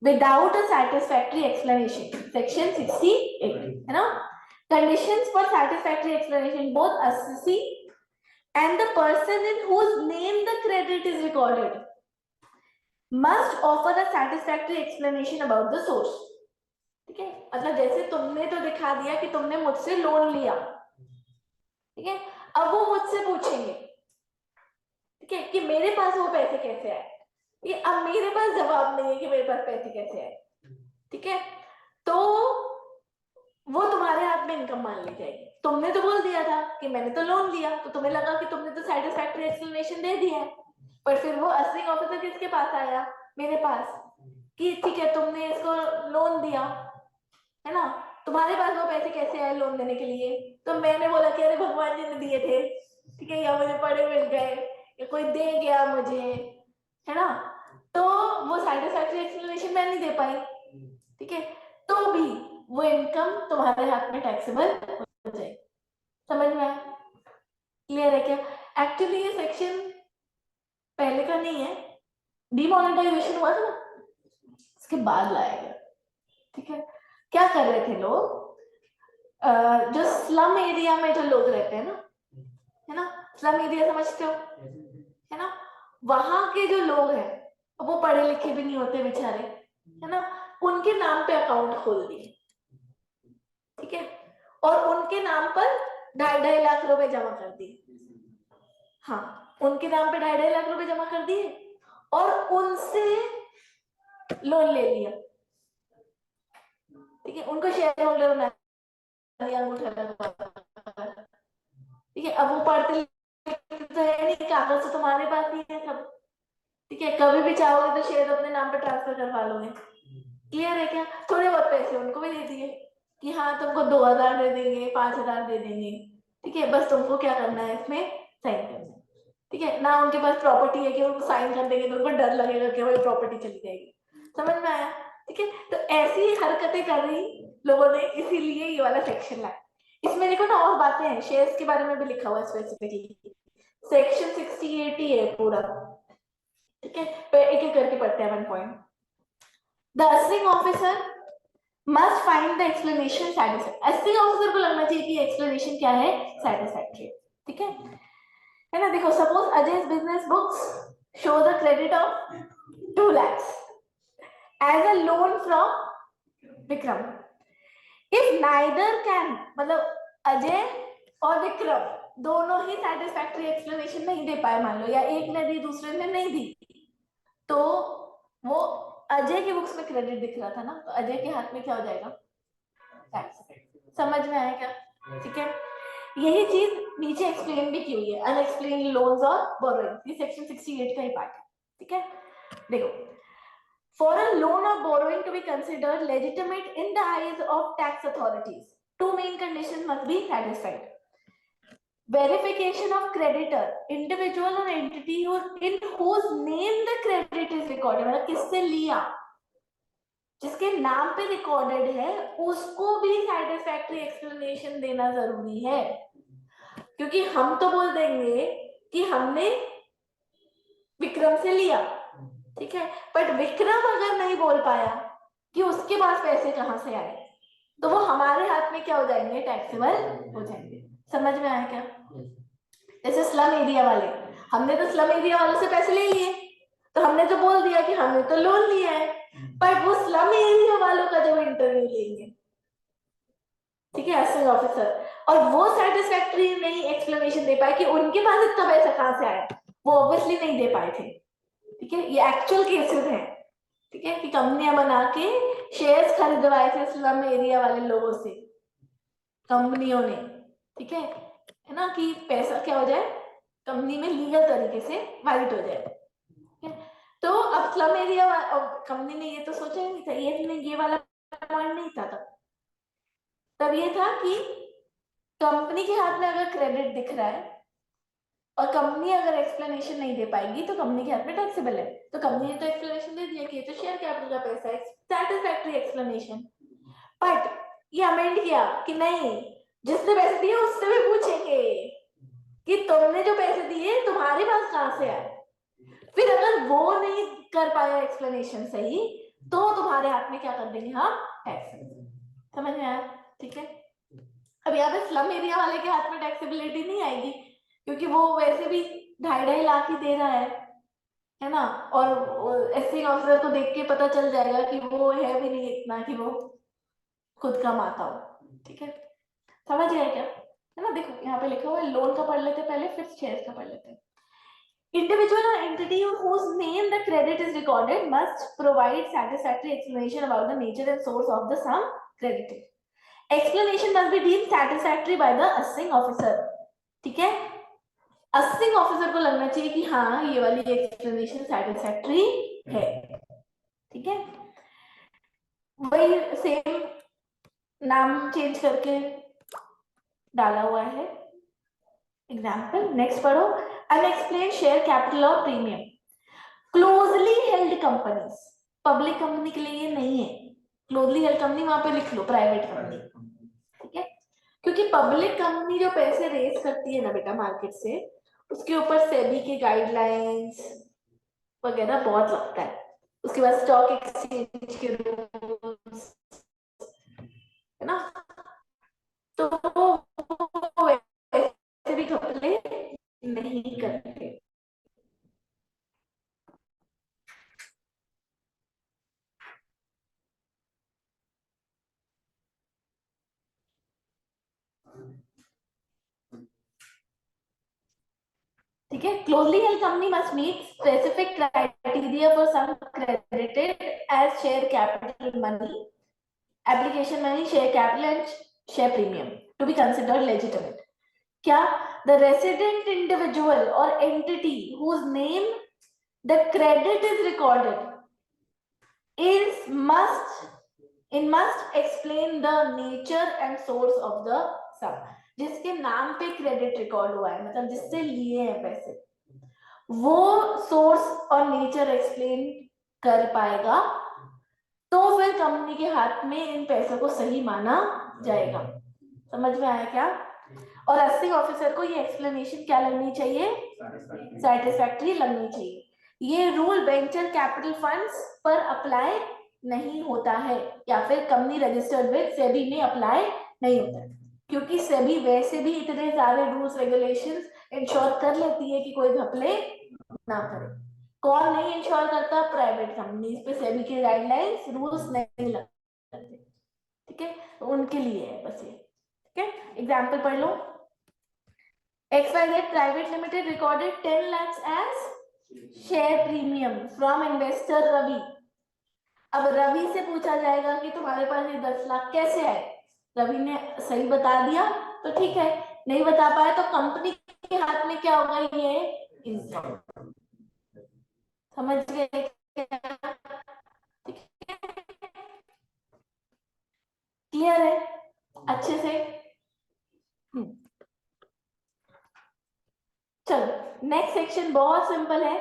without a satisfactory explanation, section 68, है ना। Conditions for satisfactory explanation, both assessee and the person in whose name the credit is recorded must offer a satisfactory explanation about the source, ठीक है। मतलब जैसे तुमने तो दिखा दिया कि तुमने मुझसे लोन लिया, ठीक है, अब वो मुझसे पूछेंगे, ठीक है, कि मेरे पास वो पैसे कैसे आए। ये अब मेरे पास जवाब नहीं है कि मेरे पास पैसे कैसे आए, ठीक है, तो वो तुम्हारे हाथ में इनकम मान ली जाएगी। तुमने तो बोल दिया था कि मैंने तो लोन लिया, तो तुम्हें लगा कि तुमने तो सैटिस्फैक्टरी एक्सप्लेनेशन दे दिया है, पर फिर वो असेसिंग ऑफिसर किसके पास आया? मेरे पास, कि ठीक है तुमने इसको लोन दिया, है ना, तुम्हारे पास वो पैसे कैसे आए लोन देने के लिए? तो मैंने बोला कि अरे भगवान जी ने दिए थे, ठीक है, या मुझे पड़े मिल गए, या कोई दे गया मुझे, है ना। तो वो सैटिस्फैक्टरी एक्सप्लेनेशन मैं नहीं दे पाई, ठीक है, तो भी वो इनकम तुम्हारे हाथ में टैक्सेबल हो जाएगी। समझ में आया? क्लियर है क्या? एक्चुअली ये सेक्शन पहले का नहीं है, डिमोनेटाइजेशन हुआ था ना, इसके बाद लाया गया, क्या कर रहे थे लोग, जो स्लम एरिया में जो लोग रहते हैं ना, है ना, स्लम एरिया समझते हो, है ना, वहां के जो लोग हैं वो पढ़े लिखे भी नहीं होते बेचारे, है ना, उनके नाम पे अकाउंट खोल दिए, ठीक है, और उनके नाम पर 2.5 लाख रुपए जमा कर दिए। हाँ, उनके नाम पे 2.5 लाख रुपए जमा कर दिए और उनसे लोन ले लिया, ठीक है, उनको शेयर होल्डर बना दिया, अंगूठा लगा, ठीक है। अब वो पढ़ते तो है नहीं, कागज तो तुम्हारे पास ही है सब, ठीक है, कभी भी चाहोगे तो शेयर अपने नाम पे ट्रांसफर करवा लोगे, क्लियर है क्या। थोड़े बहुत पैसे उनको भी दे दिए कि हाँ तुमको 2,000 दे देंगे, 5,000 दे देंगे, ठीक है, बस तुमको क्या करना है, इसमें साइन करना है, ठीक है ना। उनके पास प्रॉपर्टी है कि उनको साइन कर देंगे तो उनको डर लगेगा कि भाई प्रॉपर्टी चली जाएगी, समझ में आया, ठीक है। तो ऐसी हरकतें कर रही लोगों ने, इसीलिए ये वाला सेक्शन लाया। इसमें देखो ना और बातें हैं, शेयर्स के बारे में भी लिखा हुआ है स्पेसिफिकली, सेक्शन 68 ही है पूरा, ठीक है, एक एक करके पढ़ते हैं 1 point. The using officer must find the explanation satisfactory। Using officer को लगना चाहिए कि एक्सप्लेनेशन क्या है, satisfactory, ठीक है ना। देखो suppose अजय's business books show the credit of 2 lakhs as a loan from Vikram। if neither can, मतलब अजय और विक्रम दोनों ही satisfactory explanation नहीं दे पाए मान लो, या एक ने दी दूसरे ने नहीं दी, तो वो अजय की बुक्स में क्रेडिट दिख रहा था ना, तो अजय के हाथ में क्या हो जाएगा, टैक्स। समझ में आया क्या, ठीक है। यही चीज नीचे एक्सप्लेन भी की हुई है, अनएक्सप्लेन्ड लोन्स और बोरोइंग, ये सेक्शन 68 का ही पार्ट है, ठीक है। देखो, for a loan or borrowing to be considered legitimate in the eyes of tax authorities, 2 main conditions must be satisfied: verification of creditor, individual or entity who in whose name the credit is recorded, मतलब किससे लिया, जिसके नाम पे recorded है उसको भी satisfactory explanation देना जरूरी है, क्योंकि हम तो बोल देंगे कि हमने विक्रम से लिया, ठीक है, बट विक्रम अगर नहीं बोल पाया कि उसके पास पैसे कहां से आए, तो वो हमारे हाथ में क्या हो जाएंगे, टैक्सेबल हो जाएंगे। समझ में आया क्या। जैसे स्लम एरिया वाले, हमने तो स्लम एरिया वालों से पैसे ले लिए, तो हमने तो बोल दिया कि हमने तो लोन लिया है, पर वो स्लम एरिया वालों का जब इंटरव्यू लेंगे, ठीक है, असिंग ऑफिसर, और वो सेटिस्फैक्टरी नहीं एक्सप्लेनेशन दे पाए कि उनके पास इतना पैसा कहां से आया, वो ऑब्वियसली नहीं दे पाए थे, ठीक है। ये एक्चुअल केसेस हैं, ठीक है, कि कंपनियां बना के शेयर्स खरीदवाए थे स्लम एरिया वाले लोगों से, कंपनियों ने, ठीक है ना, कि पैसा क्या हो जाए, कंपनी में लीगल तरीके से वाइट हो जाए, ठीक है। तो अब स्लम एरिया कंपनी ने ये तो सोचा ही नहीं था, ये वाला पॉइंट नहीं था तब ये था कि कंपनी के हाथ में अगर क्रेडिट दिख रहा है और कंपनी अगर एक्सप्लेनेशन नहीं दे पाएगी तो कंपनी के हाथ में टैक्सेबल है, तो कंपनी ने तो एक्सप्लेनेशन दे दिया कि ये तो शेयर कैपिटल का पैसा है, सैटिस्फैक्टरी एक्सप्लेनेशन। बट ये अमेंड किया कि नहीं, जिसने पैसे दिए उससे भी पूछेंगे कि तुमने जो पैसे दिए तुम्हारे पास कहां से आए, फिर अगर वो नहीं कर पाया एक्सप्लेनेशन सही तो तुम्हारे हाथ में क्या कर देंगे, हाँ, टैक्स। समझ में आया, ठीक है। अब यहाँ पे स्लम एरिया वाले के हाथ में टैक्सेबिलिटी नहीं आएगी, क्योंकि वो वैसे भी 2.5 लाख ही दे रहा है ना, और एसिंग ऑफिसर को देख के पता चल जाएगा कि वो है भी नहीं इतना कि वो खुद कमाता हो, ठीक है, समझ गए क्या, है ना। देखो यहाँ पे लिखा हुआ है, लोन का पढ़ लेते पहले, फिर शेयर्स का पढ़ लेते हैं। Individual or entity whose name the credit is recorded must provide satisfactory explanation about the nature and source of the sum credited. Explanation must be deemed satisfactory by the assessing officer, ठीक है। assessing officer को लगना चाहिए कि हाँ ये वाली explanation satisfactory है, ठीक है। वही सेम नाम चेंज करके डाला हुआ है, एग्जाम्पल। नेक्स्ट पढ़ो, अनएक्सप्लेन्ड शेयर कैपिटल और premium, closely held companies, public company के लिए ये नहीं है, क्लोजली हेल्ड कंपनी वहां पे लिख लो प्राइवेट कंपनी, ठीक है, क्योंकि पब्लिक कंपनी जो पैसे रेज करती है ना बेटा मार्केट से, उसके ऊपर सेबी के गाइडलाइंस वगैरह बहुत लगता है, उसके बाद स्टॉक एक्सचेंज के रूल्स, नहीं करते। ठीक है, closely held company must meet specific criteria for sum credited as share capital money, application money, share capital and share premium to be considered legitimate. क्या? द रेसिडेंट इंडिविजुअल और entity whose name the credit is recorded is must explain the nature and source of the sum। जिसके नाम पे credit record हुआ है, मतलब जिससे लिए हैं पैसे, वो सोर्स और नेचर एक्सप्लेन कर पाएगा तो फिर कंपनी के हाथ में इन पैसों को सही माना जाएगा। समझ में आया क्या? और असिंग ऑफिसर को ये एक्सप्लेनेशन क्या लगनी चाहिए? सैटिस्फैक्टरी लगनी चाहिए। ये रूल वेंचर कैपिटल फंड्स पर अप्लाई नहीं होता है या फिर कंपनी रजिस्टर्ड विद सेबी में अप्लाई नहीं होता है, क्योंकि सेबी वैसे भी इतने सारे रूल्स रेगुलेशंस इंश्योर कर लेती है कि कोई घपले ना करे। कौन नहीं इंश्योर करता? प्राइवेट कंपनीज पे सेबी के गाइडलाइंस रूल्स नहीं लगते। ठीक है, तो उनके लिए है बस ये। ठीक है, एग्जांपल पढ़ लो। XYZ private limited recorded 10 lakhs as share premium from investor Ravi. अब रवि से पूछा जाएगा कि तुम्हारे पास ये 10 लाख कैसे आए? रवि ने सही बता दिया तो ठीक है, नहीं बता पाया तो कंपनी के हाथ में क्या होगा? ये इनकम। समझ गए क्या? क्लियर है अच्छे से? चलो नेक्स्ट सेक्शन बहुत सिंपल है।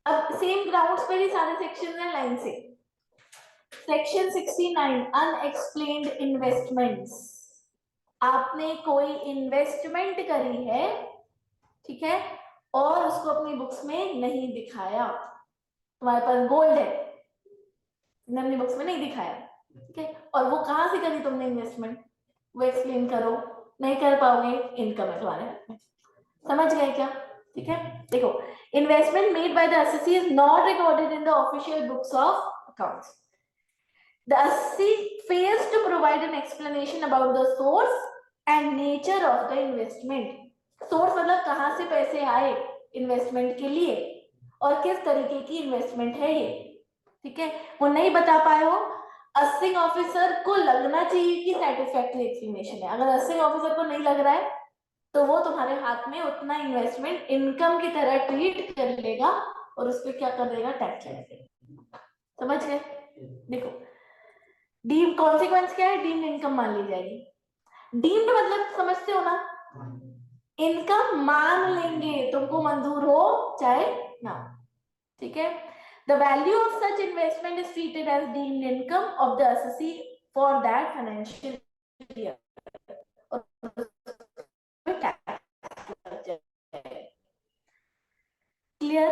अब सेम ग्राउंड्स पे ही सारे सेक्शन हैं लाइन से। Section 69 unexplained investments. आपने कोई इन्वेस्टमेंट करी है, ठीक है, और उसको अपनी बुक्स में नहीं दिखाया। तुम्हारे पास गोल्ड है, तुमने अपनी बुक्स में नहीं दिखाया, ठीक है, और वो कहां से करी तुमने इन्वेस्टमेंट, वो एक्सप्लेन करो। नहीं कर पाओगे, इनकम है तुम्हारे हाथ में। समझ गए क्या? ठीक है, देखो, investment made by the assessee is not recorded in the official books of accounts. The SEC fails to provide an explanation about the source and nature of the investment. Source मतलब कहां से पैसे आए इन्वेस्टमेंट के लिए और किस तरीके की इन्वेस्टमेंट है ये। ठीक है, वो नहीं बता पाए हो। असिंग ऑफिसर को लगना चाहिए कि सैटिस्फैक्टरी एक्सप्लेनेशन है। अगर असिंग ऑफिसर को नहीं लग रहा है तो वो तुम्हारे हाथ में उतना इन्वेस्टमेंट इनकम की तरह ट्रीट कर लेगा और उस पर क्या कर देगा? टैक्स लगा देगा। समझ गए? देखो, डीम्ड कॉन्सिक्वेंस क्या है? डीम्ड इनकम मान ली जाएगी। डीम्ड मतलब समझते हो ना? इनकम मान लेंगे, तुमको मंजूर हो चाहे ना। ठीक है, the value of such investment is treated as deemed income of the SSC for that financial year. Clear?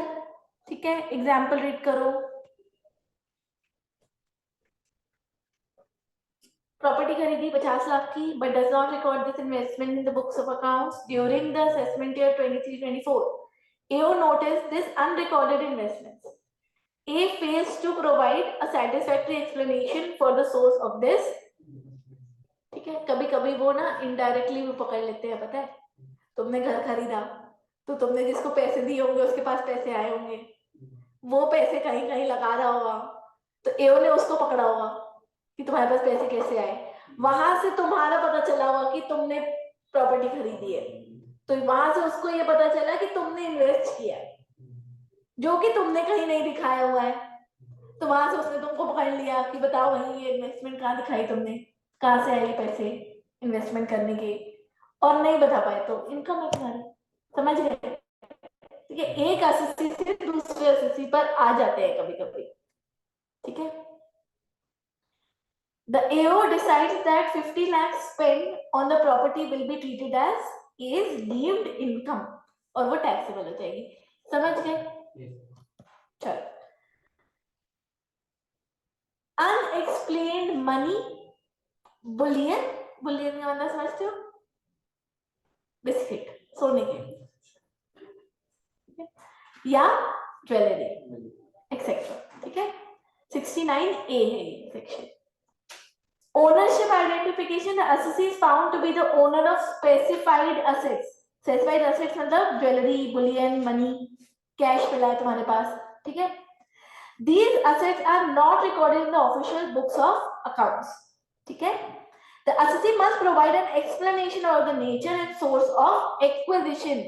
ठीक है, एग्जाम्पल रीड करो। प्रॉपर्टी खरीदी 50 लाख की, but does not record this investment in the books of accounts during the assessment year 23-24. AO noticed this unrecorded investments. A fails to provide a satisfactory explanation for the source of this. ठीक है, कभी कभी वो ना indirectly भी पकड़ लेते हैं। पता है, तुमने घर खरीदा तो तुमने जिसको पैसे दिए होंगे उसके पास पैसे आए होंगे, वो पैसे कहीं कहीं लगा रहा होगा, तो एओ ने उसको पकड़ा होगा कि तुम्हारे पास पैसे कैसे आए। वहां से तुम्हारा पता चला होगा कि तुमने प्रॉपर्टी खरीदी है, तो वहां से उसको ये पता चला कि तुमने इन्वेस्ट किया है, जो कि तुमने कहीं नहीं दिखाया हुआ है। तो वहां से उसने तुमको पकड़ लिया कि बताओ भाई ये इन्वेस्टमेंट कहाँ दिखाई तुमने, कहाँ से आए पैसे इन्वेस्टमेंट करने के, और नहीं बता पाए तो इनकम है तुम्हारी। समझ गए? ठीक है, एक एसएससी से दूसरे एसएससी पर आ जाते हैं कभी कभी। ठीक है, the AO decides that 50 lakhs spent on the property will be treated as is deemed income और वो टैक्सेबल हो जाएगी। समझ गए? चलो, अनएक्सप्लेन्ड मनी बुलियन। बुलियन का मतलब समझते हो? बिस्किट, सोने के। या ज्वेलरी एक्सेट्रा। ठीक है, 69A है ये section. Ownership identification, the assessee is found to be the owner of specified assets. Specified assets मतलब ज्वेलरी, बुलियन, मनी, कैश मिला है तुम्हारे पास, ठीक है। These assets are not recorded in the official books of accounts, ठीक है। The assessee must provide an explanation of the nature and source of acquisition.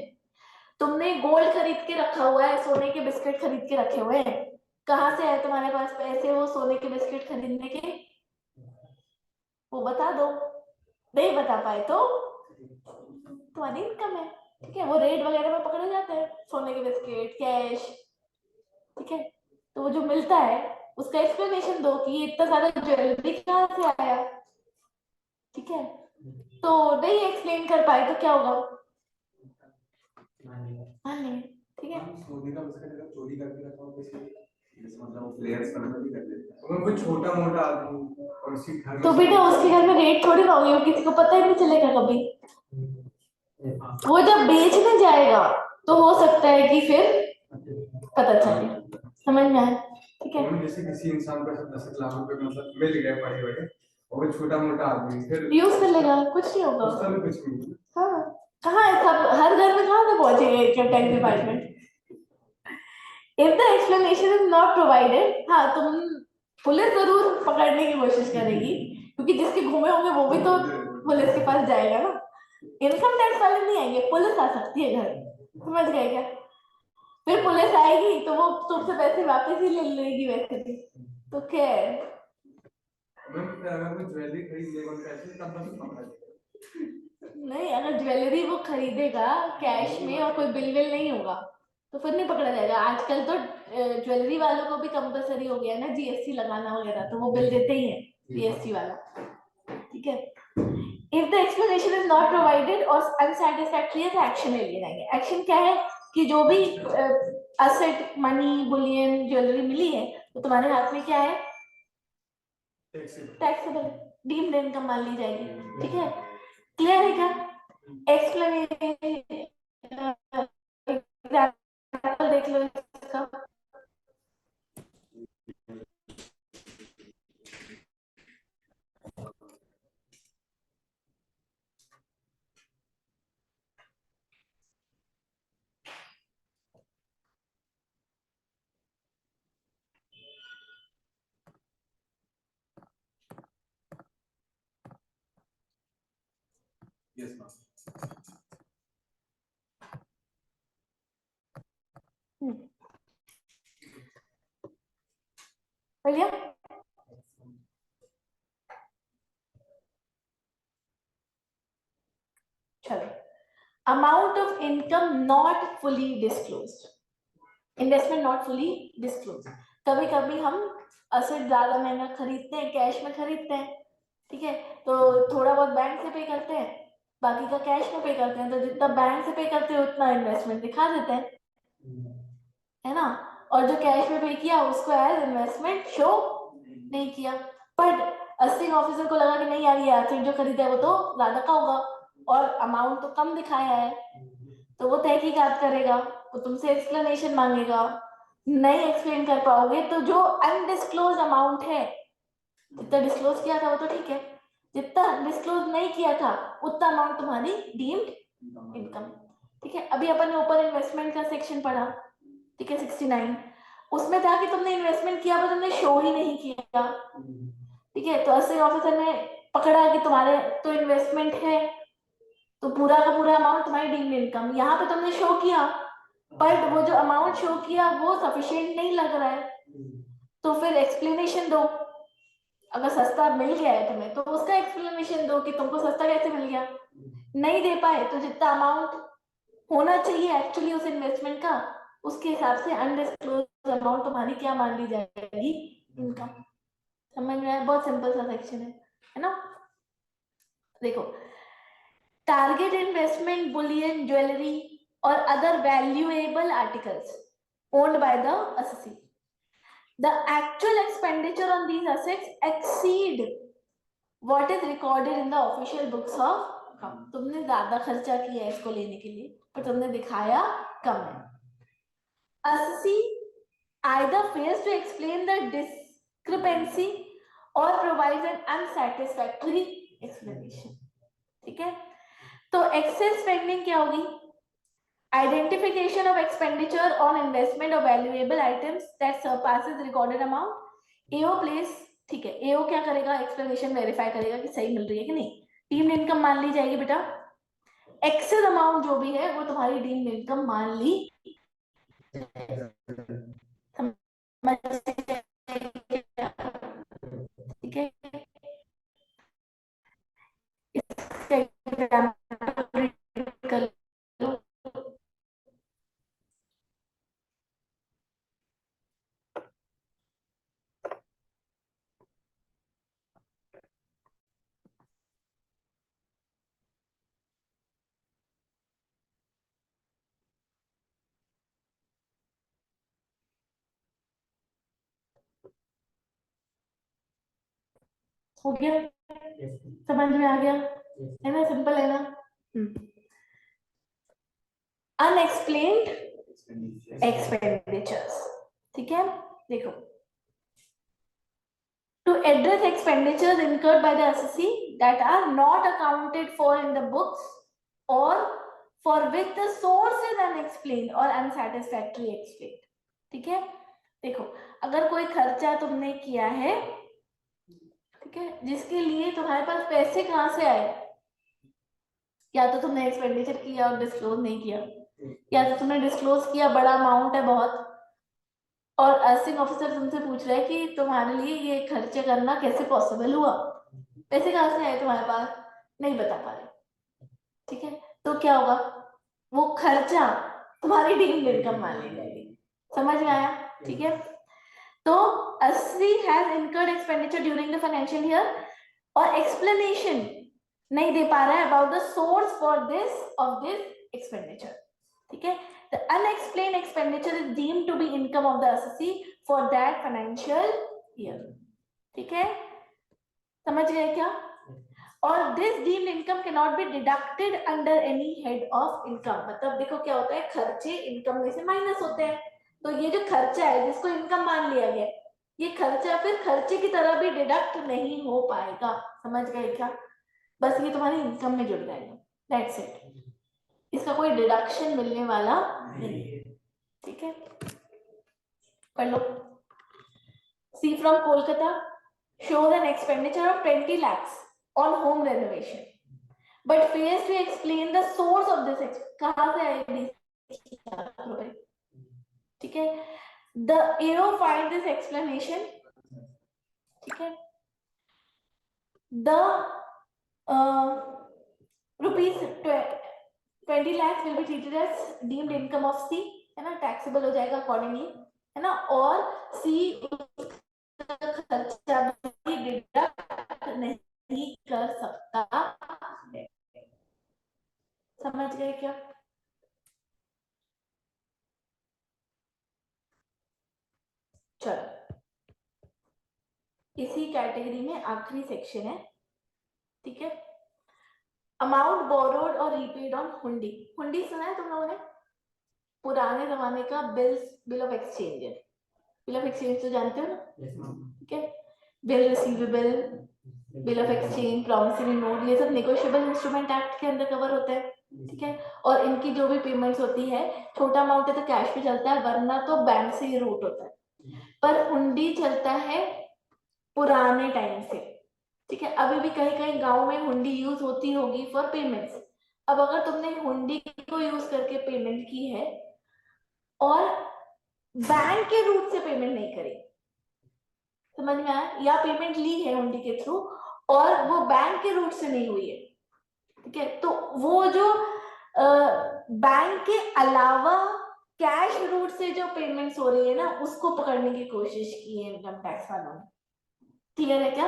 तुमने gold खरीद के रखा हुआ है, सोने के बिस्किट खरीद के रखे हुए हैं, कहाँ से है तुम्हारे पास पैसे वो सोने के बिस्किट खरीदने के, वो बता दो। नहीं बता पाए तो तुम्हारी इनकम है, ठीक है। वो रेट वगैरह में पकड़े जाते हैं, सोने के बिस्किट, कैश, ठीक है। तो वो जो मिलता है उसका एक्सप्लेनेशन दो कि ये इतना सारा ज्वेलरी कहाँ से आया, ठीक है। तो नहीं एक्सप्लेन कर पाए तो क्या होगा, मान लेंगे, ठीक है। सोने का बिस्किट अगर चोरी करके रखा हो किसी ने, जैसे मतलब वो प्लेयर्स वगैरह भी करते हैं, अगर कोई छोटा मोटा आदमी और उसी घर में, तो बेटा उसके घर में रेट थोड़ी ना होगी, वो किसी को पता ही नहीं चलेगा कभी। वो जब बेचने जाएगा तो हो सकता है कि फिर पता चले, समझ में आया, ठीक है। जैसे किसी इंसान को 10 लाख रुपए मतलब मिल गए पड़े बड़े, और वो छोटा मोटा आदमी फिर यूज कर लेगा, कुछ नहीं होगा उसका भी कुछ नहीं। हाँ, कहाँ है सब, हर घर में कहाँ से पहुंचेगा income tax department. If the explanation is not provided, हाँ तुम, पुलिस जरूर पकड़ने की कोशिश करेगी, क्योंकि जिसके घूमे होंगे वो भी तो पुलिस के पास जाएगा ना। इनकम टैक्स वाले नहीं आएंगे, पुलिस आ सकती है घर, समझ गए क्या। फिर पुलिस आएगी तो वो तुमसे पैसे वापस ही ले लेगी वैसे भी, तो क्या है। अगर कोई ज्वेलरी खरीद लेगा पैसे तब बस पकड़ा जाएगा। नहीं, अगर ज्वेलरी वो खरीदेगा कैश में और कोई बिल विल नहीं होगा तो फिर नहीं पकड़ा जाएगा। आजकल तो ज्वेलरी वालों को भी कंपलसरी हो गया है ना जीएसटी लगाना वगैरह, तो वो बिल देते ही है जीएसटी वाला, ठीक है। If the explanation is not provided और अनसैटिस्फैक्टरी है तो एक्शन ले लिए जाएंगे। एक्शन क्या है कि जो भी असेट, मनी, बुलियन, ज्वेलरी मिली है तो तुम्हारे हाथ में क्या है, टैक्सेबल डीम्ड इनकम मान ली जाएगी, ठीक है। क्लियर है क्या। एक्सप्लेनेशन देख लो इसका। Yes ma'am. बढ़िया, चलो। Amount of income not fully disclosed, investment not fully disclosed. कभी कभी हम असेट ज्यादा महंगा खरीदते हैं, कैश में खरीदते हैं, ठीक है। तो थोड़ा बहुत बैंक से पे करते हैं, बाकी का कैश में पे करते हैं, तो जितना बैंक से पे करते हैं उतना इन्वेस्टमेंट दिखा देते हैं, है ना। और जो कैश में पे किया उसको एज इन्वेस्टमेंट शो नहीं किया। बट अस्टिंग ऑफिसर को लगा कि नहीं यार ये एसेट जो खरीदा है वो तो ज्यादा का होगा और अमाउंट तो कम दिखाया है, तो वो तहकीकात करेगा, वो तुमसे एक्सप्लेनेशन मांगेगा। नहीं एक्सप्लेन कर पाओगे तो जो अनडिस्क्लोज अमाउंट है, जितना डिस्क्लोज किया था वो तो ठीक है, जितना डिस्क्लोज नहीं किया था उतना अमाउंट तुम्हारी डीम्ड इनकम, ठीक है। अभी अपन ने ऊपर इन्वेस्टमेंट का सेक्शन पढ़ा, ठीक है, 69। उसमें था कि तुमने इन्वेस्टमेंट किया पर तुमने शो ही नहीं किया, ठीक है। तो असिंग ऑफिसर ने पकड़ा कि तुम्हारे तो इन्वेस्टमेंट है, तो पूरा का पूरा अमाउंट तुम्हारी डीम्ड इनकम। यहाँ पे तुमने शो किया बट वो जो अमाउंट शो किया वो सफिशिएंट नहीं लग रहा है, तो फिर एक्सप्लेनेशन दो। अगर सस्ता मिल गया है तुम्हें तो उसका एक्सप्लेनेशन दो कि तुमको सस्ता कैसे मिल गया। नहीं दे पाए तो जितना अमाउंट होना चाहिए एक्चुअली उस इन्वेस्टमेंट का, उसके हिसाब से अनडिस्क्लोज अमाउंट तुम्हारी क्या मान ली जाएगी, इनकम। समझ में आया, बहुत सिंपल सा सेक्शन है ना। देखो, टारगेट इन्वेस्टमेंट बुलियन, ज्वेलरी और other valuable articles owned by the assessee. The actual expenditure on these assets exceed what is recorded in the official books of account. तुमने ज्यादा खर्चा किया है इसको लेने के लिए पर तुमने दिखाया कम है। assessee either fails to explain the discrepancy or provides an unsatisfactory explanation. ठीक है, तो excess spending क्या होगी? Identification of expenditure on investment of valuable items that surpasses recorded amount. AO place, ठीक है, AO क्या करेगा? एक्सप्लेनेशन वेरीफाई करेगा कि सही मिल रही है कि नहीं. डीम्ड इनकम मान ली जाएगी बेटा. एक्सेस अमाउंट जो भी है वो तुम्हारी डीम्ड इनकम मान ली. ठीक है, हो गया, समझ में आ गया है ना, सिंपल है ना. अनएक्सप्लेन्ड एक्सपेंडिचर्स, ठीक है, देखो. To address expenditures incurred by the assessee that are not accounted for in the books or for which the source is unexplained or unsatisfactorily explained. ठीक है, देखो, अगर कोई खर्चा तुमने किया है, ठीक है, जिसके लिए तुम्हारे पास पैसे कहाँ से आए? या तो तुमने एक्सपेंडिचर किया और डिस्क्लोज नहीं किया, या तो तुमने डिस्क्लोज किया, बड़ा अमाउंट है बहुत, और असिंग ऑफिसर तुमसे पूछ रहा है कि तुम्हारे लिए ये खर्चे करना कैसे पॉसिबल हुआ, पैसे कहाँ से आए तुम्हारे पास, नहीं बता पा रहे. ठीक है, तो क्या होगा? वो खर्चा तुम्हारी डीम्ड इनकम मान ली जाएगी. समझ में आया? ठीक है, तो अस्सी has incurred expenditure during the financial year और एक्सप्लेनेशन नहीं दे पा रहा है about the source for this of this expenditure. ठीक है, the unexplained expenditure is deemed to be income of the assessee for that financial year. ठीक है, समझ गए क्या? और this deemed income cannot be deducted under any head of income. मतलब देखो क्या होता है, खर्चे इनकम में से माइनस होते हैं, तो ये जो खर्चा है जिसको इनकम मान लिया गया, ये खर्चा फिर खर्चे की तरह भी डिडक्ट नहीं हो पाएगा. समझ गए क्या? बस ये तुम्हारी इनकम में जुड़ जाएगा, दैट्स इट. इसका कोई डिडक्शन मिलने वाला नहीं है. ठीक है, पढ़ लो. C from Kolkata shows an expenditure of 20 lakhs on home renovation but fails to explain the source of this. कहाँ से आएगी? ठीक है, the AO find this explanation. ठीक है, the rupees 20 lakhs will be treated as deemed income of C, है ना, taxable हो जाएगा अकॉर्डिंगली, है ना, और C खर्चा भी डिडक्ट नहीं कर सकता है. समझ गए क्या? चलो, इसी कैटेगरी में आखिरी सेक्शन है. ठीक है, अमाउंट बोरोड और रीपेड ऑन हुंडी. हुंडी सुना है तुम लोगों ने? पुराने जमाने का बिल ऑफ एक्सचेंज है. बिल ऑफ एक्सचेंज तो जानते हो ना? ठीक है, bill receivable, bill of exchange, promissory note, ये सब नेगोशिएबल इंस्ट्रूमेंट एक्ट के अंदर कवर होते हैं. ठीक है, और इनकी जो भी पेमेंट्स होती है, छोटा अमाउंट है तो कैश पे चलता है, वरना तो बैंक से ही रूट होता है. पर हुंडी चलता है पुराने टाइम से. ठीक है, अभी भी कहीं कहीं गांव में हुंडी यूज होती होगी फॉर पेमेंट्स. अब अगर तुमने हुंडी को यूज करके पेमेंट की है और बैंक के रूट से पेमेंट नहीं करी, समझ में आया? या पेमेंट ली है हुंडी के थ्रू और वो बैंक के रूट से नहीं हुई है, ठीक है, तो वो जो बैंक के अलावा कैश रूट से जो पेमेंट्स हो रही है ना, उसको पकड़ने की कोशिश की है इनकम टैक्स वालों ने. क्लियर है क्या?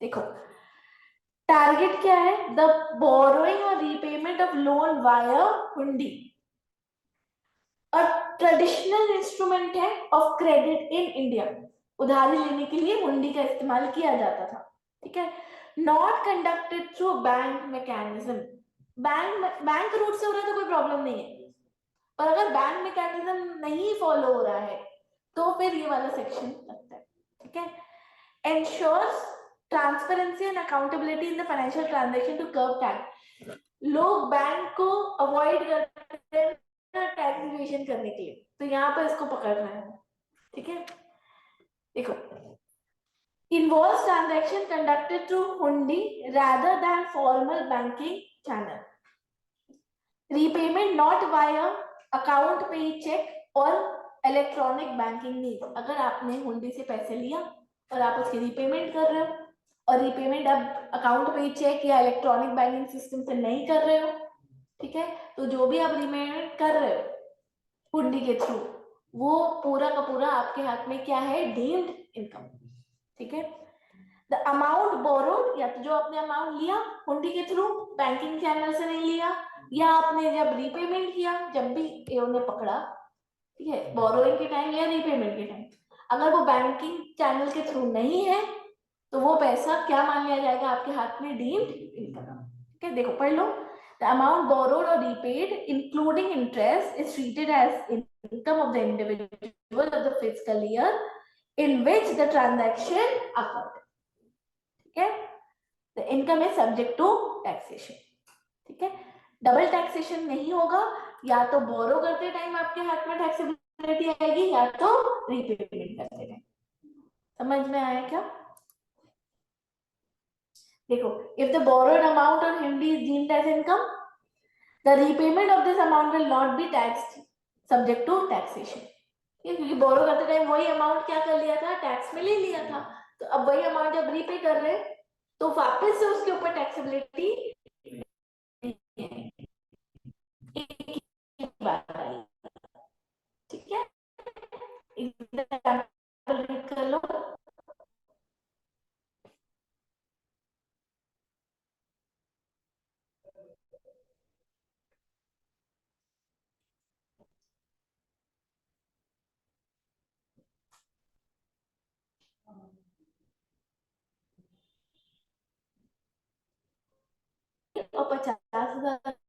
देखो, टारगेट क्या है? द बोरोइंग और रीपेमेंट ऑफ लोन वाया हुंडी. और ट्रेडिशनल इंस्ट्रूमेंट है ऑफ क्रेडिट इन इंडिया. उधारी लेने के लिए हुंडी का इस्तेमाल किया जाता था. ठीक है, not conducted through bank mechanism. Bank route से हो रहा है तो कोई प्रॉब्लम नहीं है, और अगर बैंक मैकेनिज्म नहीं फॉलो हो रहा है तो फिर ये वाला सेक्शन लगता है, ठीक है। Ensures transparency and accountability in the financial transaction to curb tax. लोग बैंक को अवॉइड करते हैं टैक्स इवेजन करने के लिए, तो यहाँ पर इसको पकड़ रहे हैं, ठीक है। देखो, involves transaction conducted through hundi rather than formal banking channel. Repayment not via account pay check और इलेक्ट्रॉनिक बैंकिंग नीड। अगर आपने हुंडी से पैसे लिया और आप उसकी रीपेमेंट कर रहे हो, और रीपेमेंट अब अकाउंट पे चेक या इलेक्ट्रॉनिक बैंकिंग सिस्टम से नहीं कर रहे हो, ठीक है, तो जो भी आप रीपेमेंट कर रहे हो हुंडी के थ्रू, वो पूरा का पूरा आपके हाथ में क्या है, डीम्ड इनकम, ठीक है। द अमाउंट बोरोड, या तो जो आपने अमाउंट लिया हुंडी के थ्रू, बैंकिंग चैनल से नहीं लिया, या आपने जब रीपेमेंट किया, जब भी उन्हें पकड़ा, ठीक है, बोरोइंग के टाइम या रीपेमेंट के टाइम, अगर वो बैंकिंग चैनल के थ्रू नहीं है तो वो पैसा क्या मान लिया जाएगा आपके हाथ में, डीम्ड इनकम, ठीक है। देखो पढ़ लो, द अमाउंट बोरोड और repaid including interest is treated as income of the individual of the fiscal year in which the transaction occurred, ठीक है। The income is subject to taxation, ठीक है। डबल टैक्सेशन नहीं होगा, या तो बोरो करते टाइम आपके हाथ में टैक्सेबिलिटी आएगी, या तो रीपेमेंट करते टाइम। समझ में आया क्या? देखो, if the borrowed amount on hundi is deemed as income, the repayment of this amount will not be taxed, subject to taxation. क्योंकि बोरो करते टाइम वही अमाउंट क्या कर लिया था, टैक्स में ले लिया था, तो अब वही अमाउंट जब रीपे कर रहे हैं तो वापस से उसके ऊपर टैक्सेबिलिटी ठीक है। एग्जांपल रीड कर लो। और 50,000